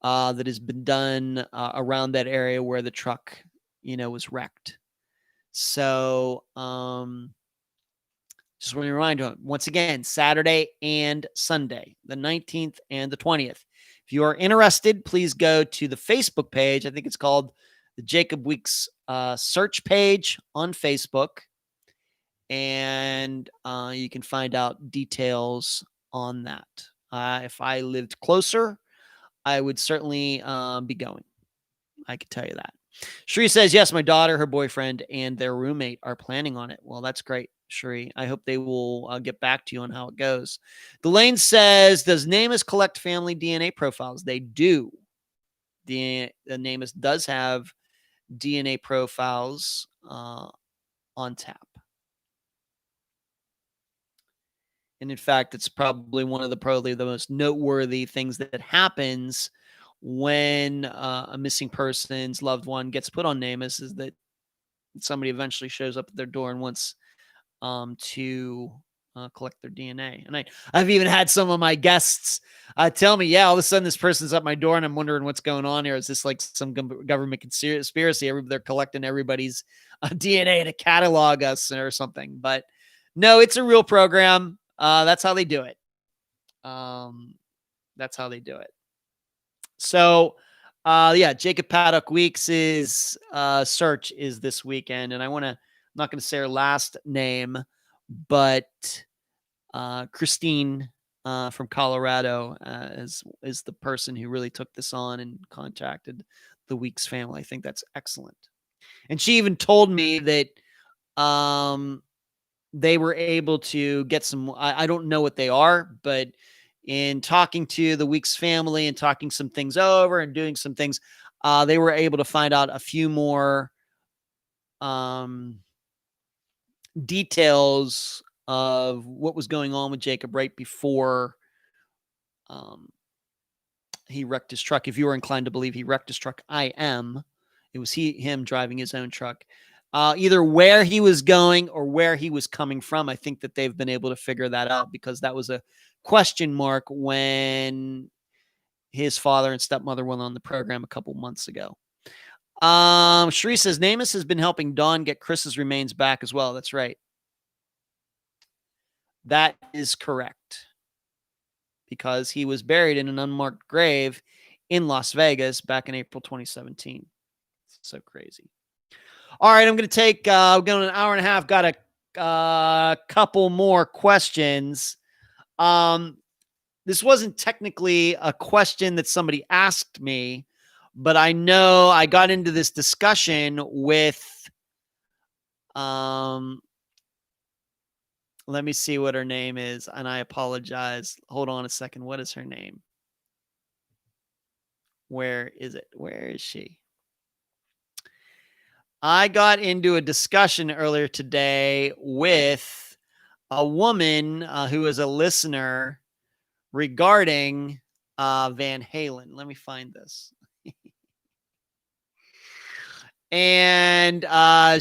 that has been done around that area where the truck, was wrecked. So just want to remind you, once again, Saturday and Sunday, the 19th and the 20th. If you are interested, please go to the Facebook page. I think it's called the Jacob Weeks search page on Facebook. And you can find out details on that. If I lived closer, I would certainly be going. I can tell you that. Sheree says, yes, my daughter, her boyfriend, and their roommate are planning on it. Well, that's great, Sheree. I hope they will get back to you on how it goes. Delane says, does Namus collect family DNA profiles? They do. The Namus does have DNA profiles on tap. And in fact, it's probably one of the most noteworthy things that happens when a missing person's loved one gets put on Namus is that somebody eventually shows up at their door and wants to collect their DNA. And I've even had some of my guests tell me, all of a sudden this person's at my door and I'm wondering what's going on here. Is this like some government conspiracy? They're collecting everybody's DNA to catalog us or something. But no, it's a real program. That's how they do it. That's how they do it. So, Jacob Paddock Weeks' search is this weekend. And I'm not going to say her last name, but Christine from Colorado is the person who really took this on and contacted the Weeks family. I think that's excellent. And she even told me that they were able to get some, I don't know what they are, but in talking to the Weeks family and talking some things over and doing some things, they were able to find out a few more details of what was going on with Jacob right before he wrecked his truck. If you were inclined to believe he wrecked his truck, I am. It was him driving his own truck. Either where he was going or where he was coming from. I think that they've been able to figure that out because that was a question mark when his father and stepmother went on the program a couple months ago. Sheree says, Namus has been helping Dawn get Chris's remains back as well. That's right. That is correct. Because he was buried in an unmarked grave in Las Vegas back in April 2017. So crazy. All right, I'm going to take going an hour and a half. Got a couple more questions. This wasn't technically a question that somebody asked me, but I know I got into this discussion with, let me see what her name is, and I apologize. Hold on a second. What is her name? Where is it? Where is she? I got into a discussion earlier today with a woman who is a listener regarding Van Halen. Let me find this. And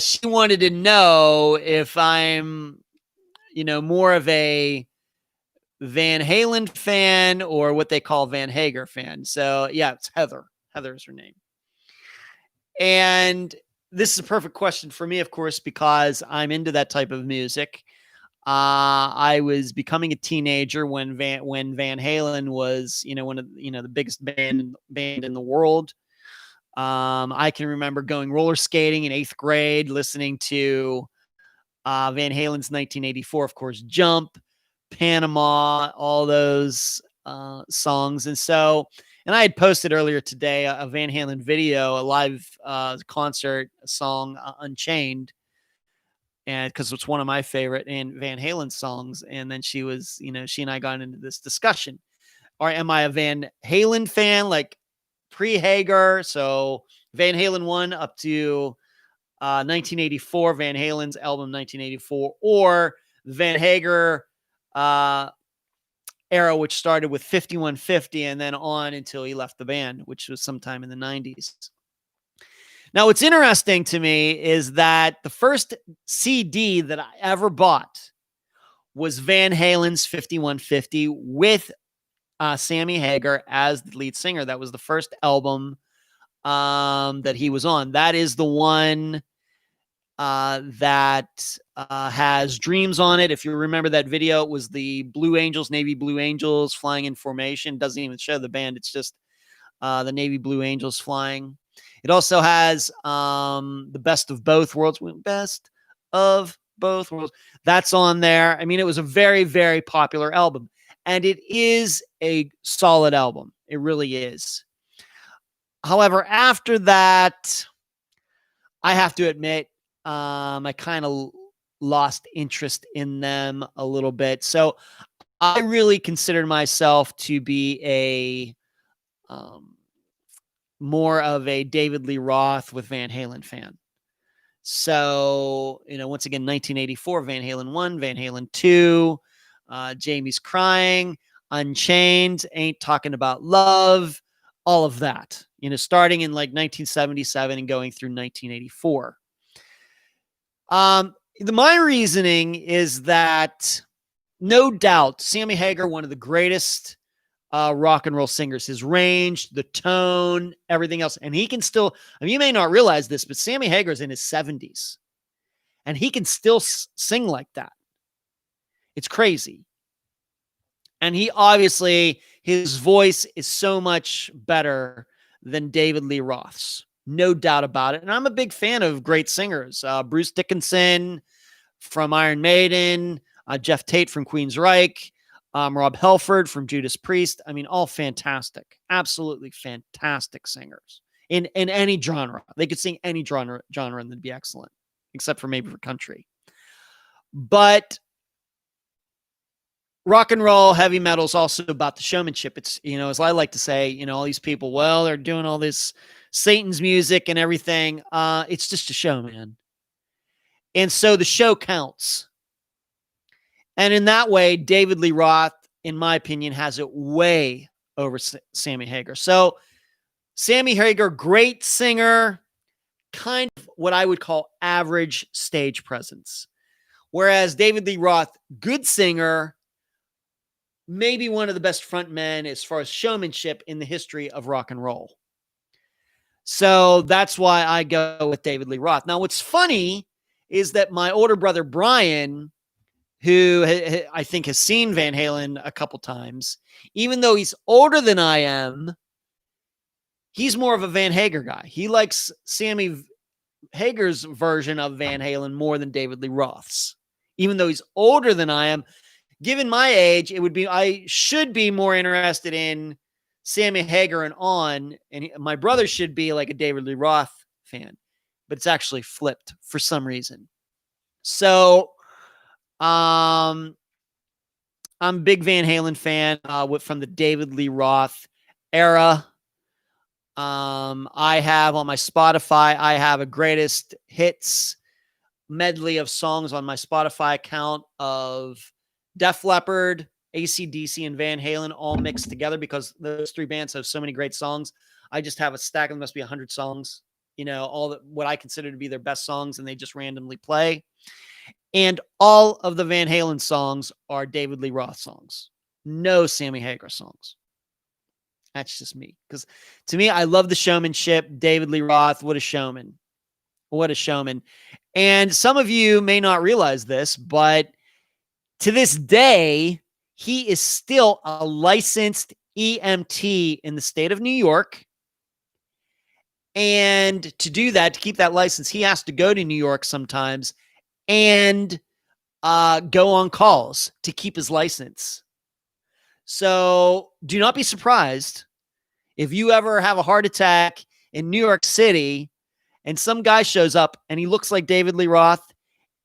she wanted to know if I'm, more of a Van Halen fan or what they call Van Hager fan. So yeah, it's Heather. Heather is her name. And this is a perfect question for me, of course, because I'm into that type of music. I was becoming a teenager when Van Halen was, one of the biggest band in the world. I can remember going roller skating in 8th grade, listening to Van Halen's 1984, of course, Jump, Panama, all those songs. And I had posted earlier today a Van Halen video, a live concert song, Unchained, and because it's one of my favorite and Van Halen songs. And then she and I got into this discussion. Or am I a Van Halen fan, like pre-Hager? So Van Halen 1 up to 1984, Van Halen's album 1984, or Van Hager era, which started with 5150 and then on until he left the band, which was sometime in the 90s. Now, what's interesting to me is that the first CD that I ever bought was Van Halen's 5150 with Sammy Hagar as the lead singer. That was the first album that he was on. That is the one that has Dreams on it. If you remember that video, it was the Blue Angels, Navy Blue Angels flying in formation. Doesn't even show the band. It's just the Navy Blue Angels flying. It also has the Best of Both Worlds. Best of Both Worlds. That's on there. I mean, it was a very, very popular album. And it is a solid album. It really is. However, after that, I have to admit, I kind of lost interest in them a little bit. So I really considered myself to be a more of a David Lee Roth with Van Halen fan. So, once again, 1984, Van Halen 1, Van Halen 2, Jamie's Crying, Unchained, Ain't Talking About Love, all of that, starting in like 1977 and going through 1984. My reasoning is that no doubt Sammy Hagar, one of the greatest rock and roll singers, his range, the tone, everything else. And he can still, you may not realize this, but Sammy Hagar's in his 70s and he can still sing like that. It's crazy. And he obviously, his voice is so much better than David Lee Roth's. No doubt about it. And I'm a big fan of great singers. Bruce Dickinson from Iron Maiden, Jeff Tate from Queensryche, Rob Halford from Judas Priest. I mean, all fantastic. Absolutely fantastic singers in any genre. They could sing any genre and they'd be excellent, except for maybe for country. But rock and roll, heavy metal is also about the showmanship. It's, as I like to say, all these people, well, they're doing all this Satan's music and everything. It's just a show, man. And so the show counts. And in that way, David Lee Roth, in my opinion, has it way over Sammy Hagar. So Sammy Hagar, great singer, kind of what I would call average stage presence. Whereas David Lee Roth, good singer, maybe one of the best frontmen as far as showmanship in the history of rock and roll. So that's why I go with David Lee Roth. Now, what's funny is that my older brother, Brian, who I think has seen Van Halen a couple times, even though he's older than I am, he's more of a Van Hagar guy. He likes Sammy Hagar's version of Van Halen more than David Lee Roth's. Even though he's older than I am, given my age, I should be more interested in Sammy Hagar and on, and my brother should be like a David Lee Roth fan, but it's actually flipped for some reason. So, I'm a big Van Halen fan from the David Lee Roth era. I have on my Spotify, I have a greatest hits medley of songs on my Spotify account of Def Leppard, AC/DC, and Van Halen all mixed together because those three bands have so many great songs. I just have a stack of them, must be 100 songs, all what I consider to be their best songs, and they just randomly play. And all of the Van Halen songs are David Lee Roth songs. No Sammy Hagar songs. That's just me. Because to me, I love the showmanship. David Lee Roth, what a showman. What a showman. And some of you may not realize this, but to this day, he is still a licensed EMT in the state of New York. And to do that, to keep that license, he has to go to New York sometimes and go on calls to keep his license. So do not be surprised if you ever have a heart attack in New York City and some guy shows up and he looks like David Lee Roth.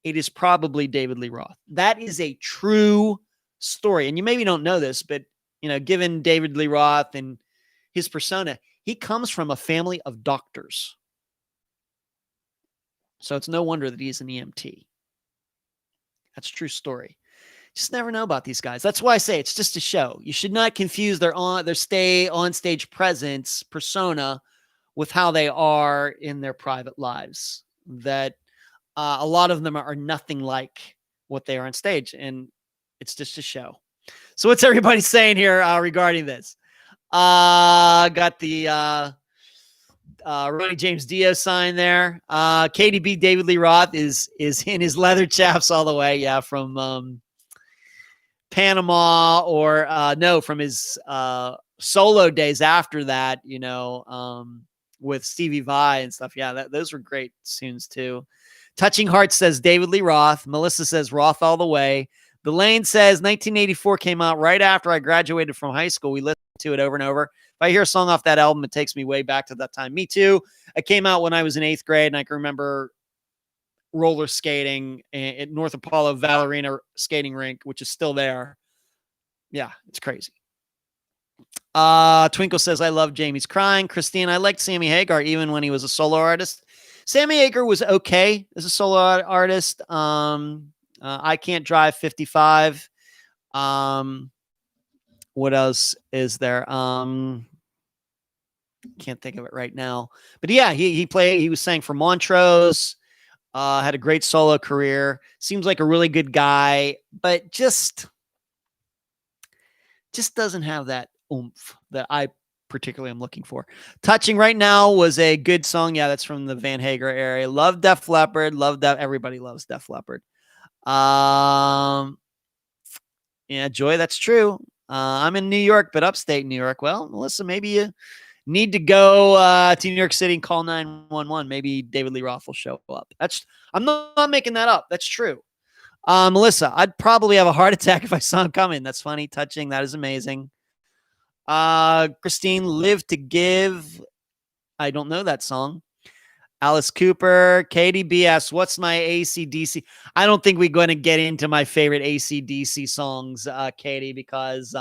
It is probably David Lee Roth. That is a true story. And you maybe don't know this, but given David Lee Roth and his persona, He comes from a family of doctors. So it's no wonder that he's an EMT. That's a true story. Just never know about these guys. That's why I say it's just a show. You should not confuse their stay on stage presence persona with how they are in their private lives. That a lot of them are nothing like what they are on stage, and it's just a show. So what's everybody saying here regarding this? Got the Ronnie James Dio sign there. KDB David Lee Roth is in his leather chaps all the way. Yeah, from Panama, or no, from his solo days after that, with Stevie Vai and stuff. Yeah, those were great tunes too. Touching Heart says David Lee Roth. Melissa says Roth all the way. The Lane says 1984 came out right after I graduated from high school. We listened to it over and over. If I hear a song off that album, it takes me way back to that time. Me too. It came out when I was in 8th grade, and I can remember roller skating at North Apollo Valerina skating rink, which is still there. Yeah, it's crazy. Twinkle says, I love Jamie's Crying. Christine, I liked Sammy Hagar even when he was a solo artist. Sammy Hagar was okay as a solo artist. I Can't Drive 55. What else is there? Can't think of it right now. But yeah, he was sang for Montrose. Had a great solo career. Seems like a really good guy, but just doesn't have that oomph that I particularly am looking for. Touching Right Now was a good song. Yeah, that's from the Van Hagar area. Love Def Leppard. Everybody loves Def Leppard. Yeah, Joy, that's true. I'm in New York, but upstate New York. Well, Melissa, maybe you need to go to New York City and call 911. Maybe David Lee Roth will show up. I'm not making that up. That's true. Melissa, I'd probably have a heart attack if I saw him coming. That's funny. Touching. That is amazing. Christine, Live to Give. I don't know that song. Alice Cooper. KDB asks, what's my AC/DC? I don't think we're going to get into my favorite AC/DC songs, Katie, because,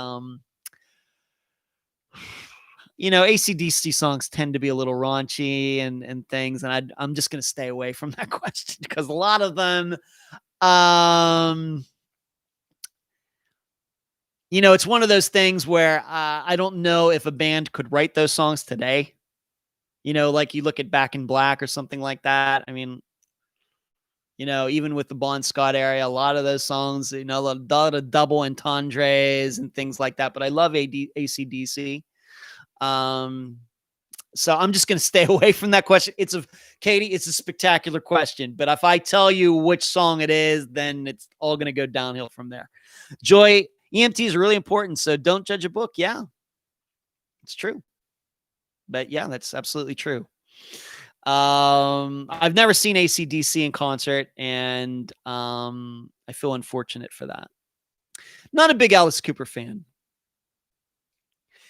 AC/DC songs tend to be a little raunchy and things. And I'm just going to stay away from that question because a lot of them, it's one of those things where I don't know if a band could write those songs today. Like you look at Back in Black or something like that. I mean, even with the Bon Scott area, a lot of those songs, a lot of double entendres and things like that. But I love AC/DC. So I'm just going to stay away from that question. Katie, it's a spectacular question. But if I tell you which song it is, then it's all going to go downhill from there. Joy, EMT is really important. So don't judge a book. Yeah, it's true. But yeah, that's absolutely true. I've never seen AC/DC in concert, and I feel unfortunate for that. Not a big Alice Cooper fan.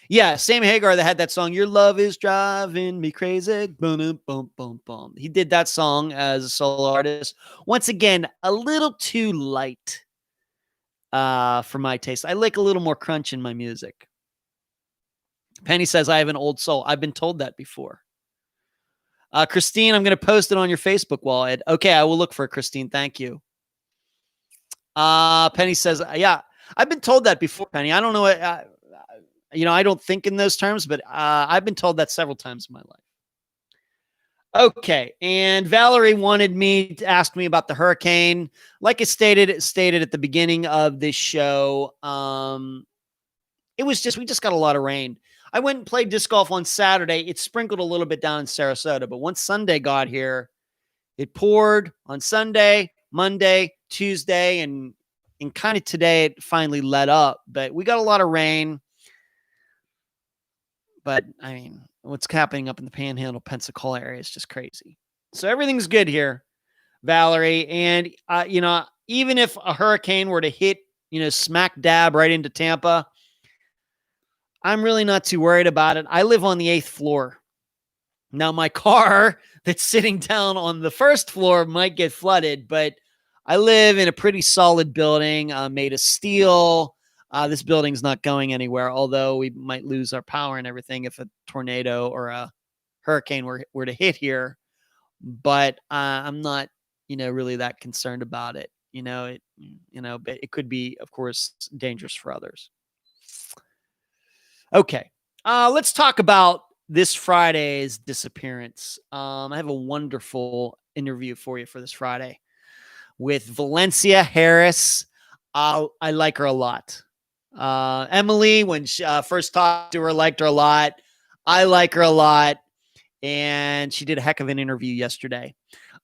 Yeah, Sammy Hagar that had that song, Your Love Is Driving Me Crazy. Boom, boom, boom, boom. He did that song as a solo artist. Once again, a little too light for my taste. I like a little more crunch in my music. Penny says, I have an old soul. I've been told that before. Christine, I'm going to post it on your Facebook wall. Okay, I will look for it, Christine. Thank you. Penny says, yeah, I've been told that before, Penny. I don't know what, I don't think in those terms, but I've been told that several times in my life. Okay, and Valerie wanted me to ask me about the hurricane. Like I stated at the beginning of this show, we just got a lot of rain. I went and played disc golf on Saturday. It sprinkled a little bit down in Sarasota, but once Sunday got here, it poured on Sunday, Monday, Tuesday, and kind of today it finally let up. But we got a lot of rain. But, I mean, what's happening up in the Panhandle, Pensacola area is just crazy. So everything's good here, Valerie. And, even if a hurricane were to hit, smack dab right into Tampa, I'm really not too worried about it. I live on the 8th floor. Now, my car that's sitting down on the 1st floor might get flooded, but I live in a pretty solid building made of steel. This building's not going anywhere, although we might lose our power and everything if a tornado or a hurricane were to hit here. But I'm not, really that concerned about it. But it could be, of course, dangerous for others. Okay. Let's talk about this Friday's disappearance. I have a wonderful interview for you for this Friday with Valencia Harris. I like her a lot. Emily, when she first talked to her, liked her a lot. I like her a lot. And she did a heck of an interview yesterday.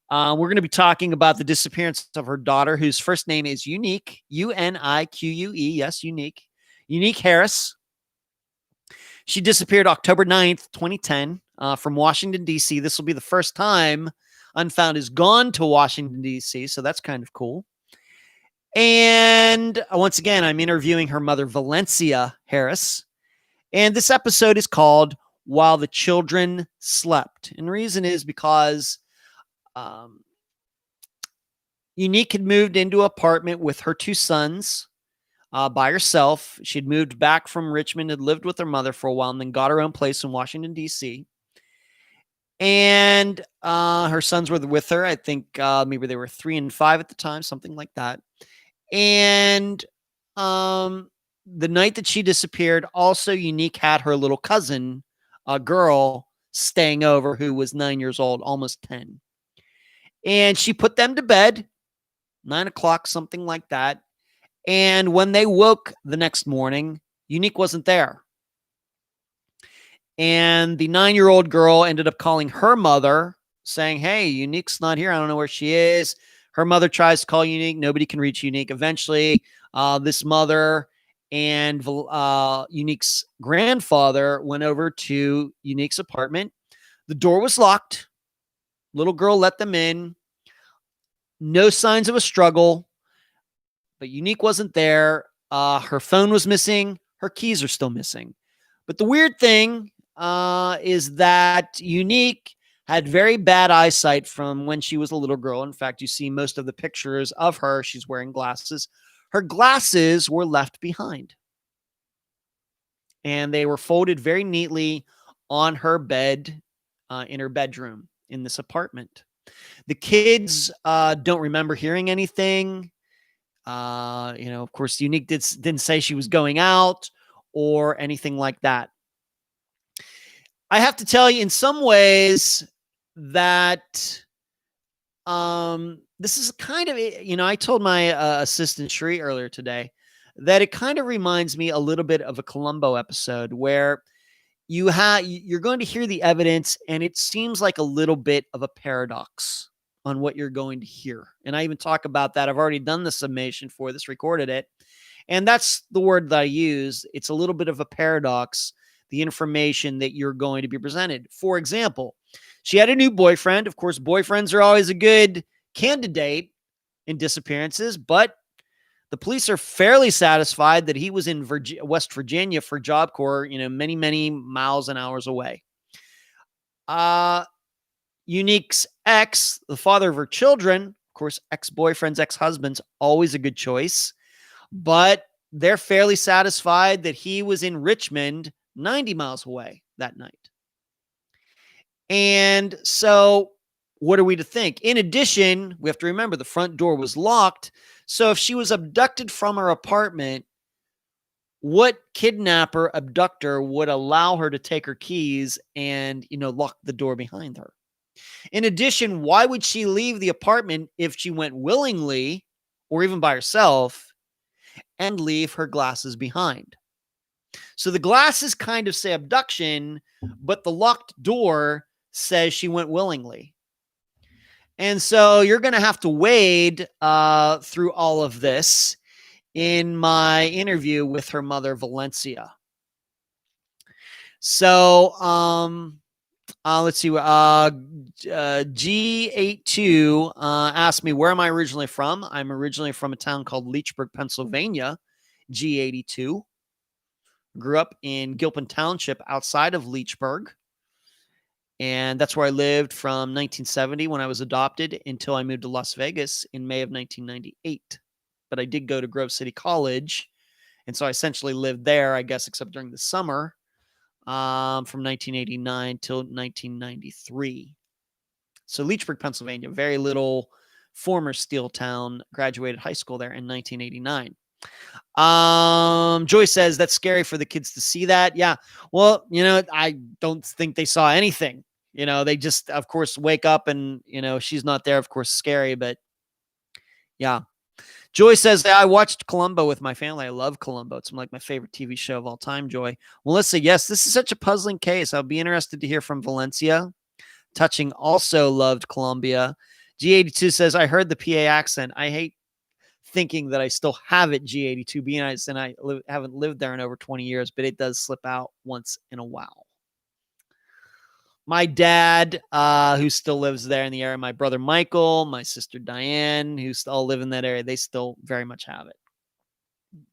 We're going to be talking about the disappearance of her daughter, whose first name is Unique, Unique. Yes, Unique. Unique Harris. She disappeared October 9th, 2010, from Washington, D.C. This will be the first time Unfound has gone to Washington, D.C., so that's kind of cool. And once again, I'm interviewing her mother, Valencia Harris. And this episode is called While the Children Slept. And the reason is because Unique had moved into an apartment with her two sons by herself. She'd moved back from Richmond, had lived with her mother for a while, and then got her own place in Washington, D.C. And her sons were with her. I think maybe they were 3 and 5 at the time, something like that. And the night that she disappeared, also Unique had her little cousin, a girl, staying over who was 9 years old, almost 10. And she put them to bed, 9 o'clock, something like that. And when they woke the next morning, Unique wasn't there. And the 9-year-old girl ended up calling her mother saying, hey, Unique's not here. I don't know where she is. Her mother tries to call Unique. Nobody can reach Unique. Eventually, this mother and Unique's grandfather went over to Unique's apartment. The door was locked. Little girl let them in. No signs of a struggle, but Unique wasn't there. Her phone was missing. Her keys are still missing. But the weird thing is that Unique had very bad eyesight from when she was a little girl. In fact, you see most of the pictures of her. She's wearing glasses. Her glasses were left behind. And they were folded very neatly on her bed in her bedroom in this apartment. The kids don't remember hearing anything. Of course, Unique didn't say she was going out or anything like that. I have to tell you, in some ways, that this is kind of, I told my assistant Sheree earlier today that it kind of reminds me a little bit of a Columbo episode where you're going to hear the evidence and it seems like a little bit of a paradox on what you're going to hear. And I even talk about that. I've already done the summation for this, recorded it. And that's the word that I use. It's a little bit of a paradox, the information that you're going to be presented. For example, she had a new boyfriend. Of course, boyfriends are always a good candidate in disappearances, but the police are fairly satisfied that he was in West Virginia for Job Corps, many, many miles and hours away. Unique's ex, the father of her children, of course, ex-boyfriends, ex-husbands, always a good choice, but they're fairly satisfied that he was in Richmond, 90 miles away that night. And so what are we to think? In addition, we have to remember the front door was locked. So if she was abducted from her apartment, what kidnapper, abductor would allow her to take her keys and, lock the door behind her? In addition, why would she leave the apartment if she went willingly or even by herself and leave her glasses behind? So the glasses kind of say abduction, but the locked door says she went willingly. And so you're going to have to wade through all of this in my interview with her mother, Valencia. So let's see. G82 asked me, where am I originally from? I'm originally from a town called Leechburg, Pennsylvania. G82. Grew up in Gilpin Township outside of Leechburg. And that's where I lived from 1970 when I was adopted until I moved to Las Vegas in May of 1998. But I did go to Grove City College And so I essentially lived there, I guess, except during the summer, from 1989 till 1993. So Leechburg, Pennsylvania, very little former steel town, graduated high school there in 1989. Joy says that's scary for the kids to see that. Yeah. Well, I don't think they saw anything. They just, of course, wake up and, she's not there. Of course, scary, but yeah. Joy says, I watched Columbo with my family. I love Columbo. It's like my favorite TV show of all time, Joy. Melissa, yes, this is such a puzzling case. I'll be interested to hear from Valencia. Touching also loved Columbia. G82 says, I heard the PA accent. I hate thinking that I still have it, G82, being honest, and I haven't lived there in over 20 years, but it does slip out once in a while. My dad, who still lives there in the area, my brother Michael, my sister Diane, who still live in that area, they still very much have it.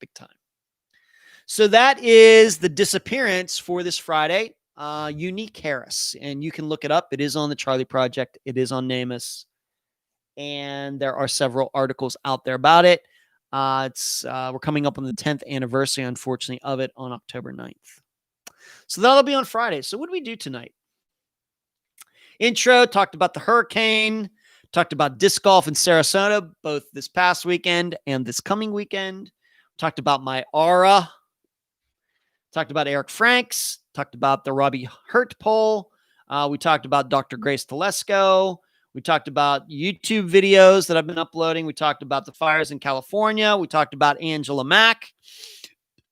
Big time. So that is the disappearance for this Friday. Unique Harris, and you can look it up. It is on the Charlie Project. It is on Namus, and there are several articles out there about it. We're coming up on the 10th anniversary, unfortunately, of it on October 9th. So that'll be on Friday. So what do we do tonight? Intro, talked about the hurricane, talked about disc golf in Sarasota, both this past weekend and this coming weekend. Talked about my aura. Talked about Eric Franks. Talked about the Robbie Hurt poll. We talked about Dr. Grace Telesco. We talked about YouTube videos that I've been uploading. We talked about the fires in California. We talked about Angela Mack,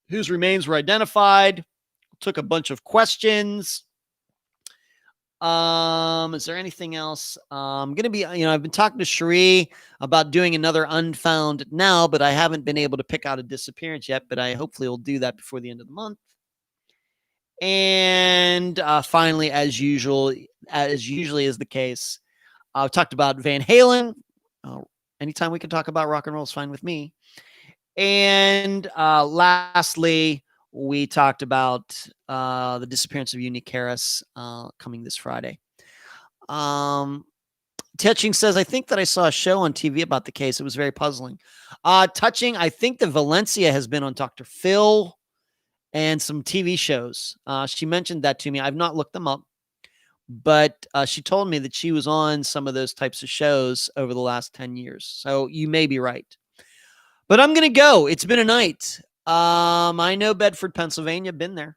whose remains were identified. Took a bunch of questions. Is there anything else? I'm going to be, I've been talking to Cherie about doing another Unfound now, but I haven't been able to pick out a disappearance yet, but I hopefully will do that before the end of the month. And finally, as usually is the case, I've talked about Van Halen. Anytime we can talk about rock and roll is fine with me. And lastly, we talked about the disappearance of Unique Harris coming this Friday. Touching says, I think that I saw a show on TV about the case. It was very puzzling. Touching, I think that Valencia has been on Dr. Phil and some TV shows. She mentioned that to me. I've not looked them up, but she told me that she was on some of those types of shows over the last 10 years. So you may be right. But I'm going to go. It's been a night. I know Bedford, Pennsylvania, been there.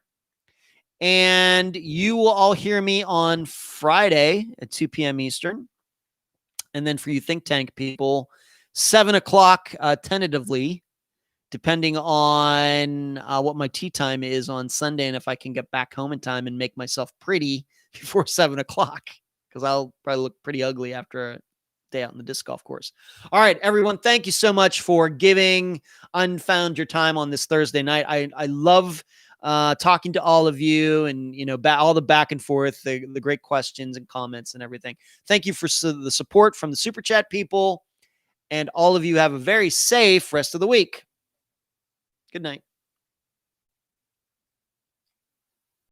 And you will all hear me on Friday at 2 p.m. Eastern. And then for you think tank people, 7 o'clock tentatively, depending on what my tea time is on Sunday and if I can get back home in time and make myself pretty before 7 o'clock, because I'll probably look pretty ugly after a day out in the disc golf course. All right, everyone, thank you so much for giving Unfound your time on this Thursday night. I love talking to all of you and, all the back and forth, the great questions and comments and everything. Thank you for the support from the Super Chat people, and all of you have a very safe rest of the week. Good night.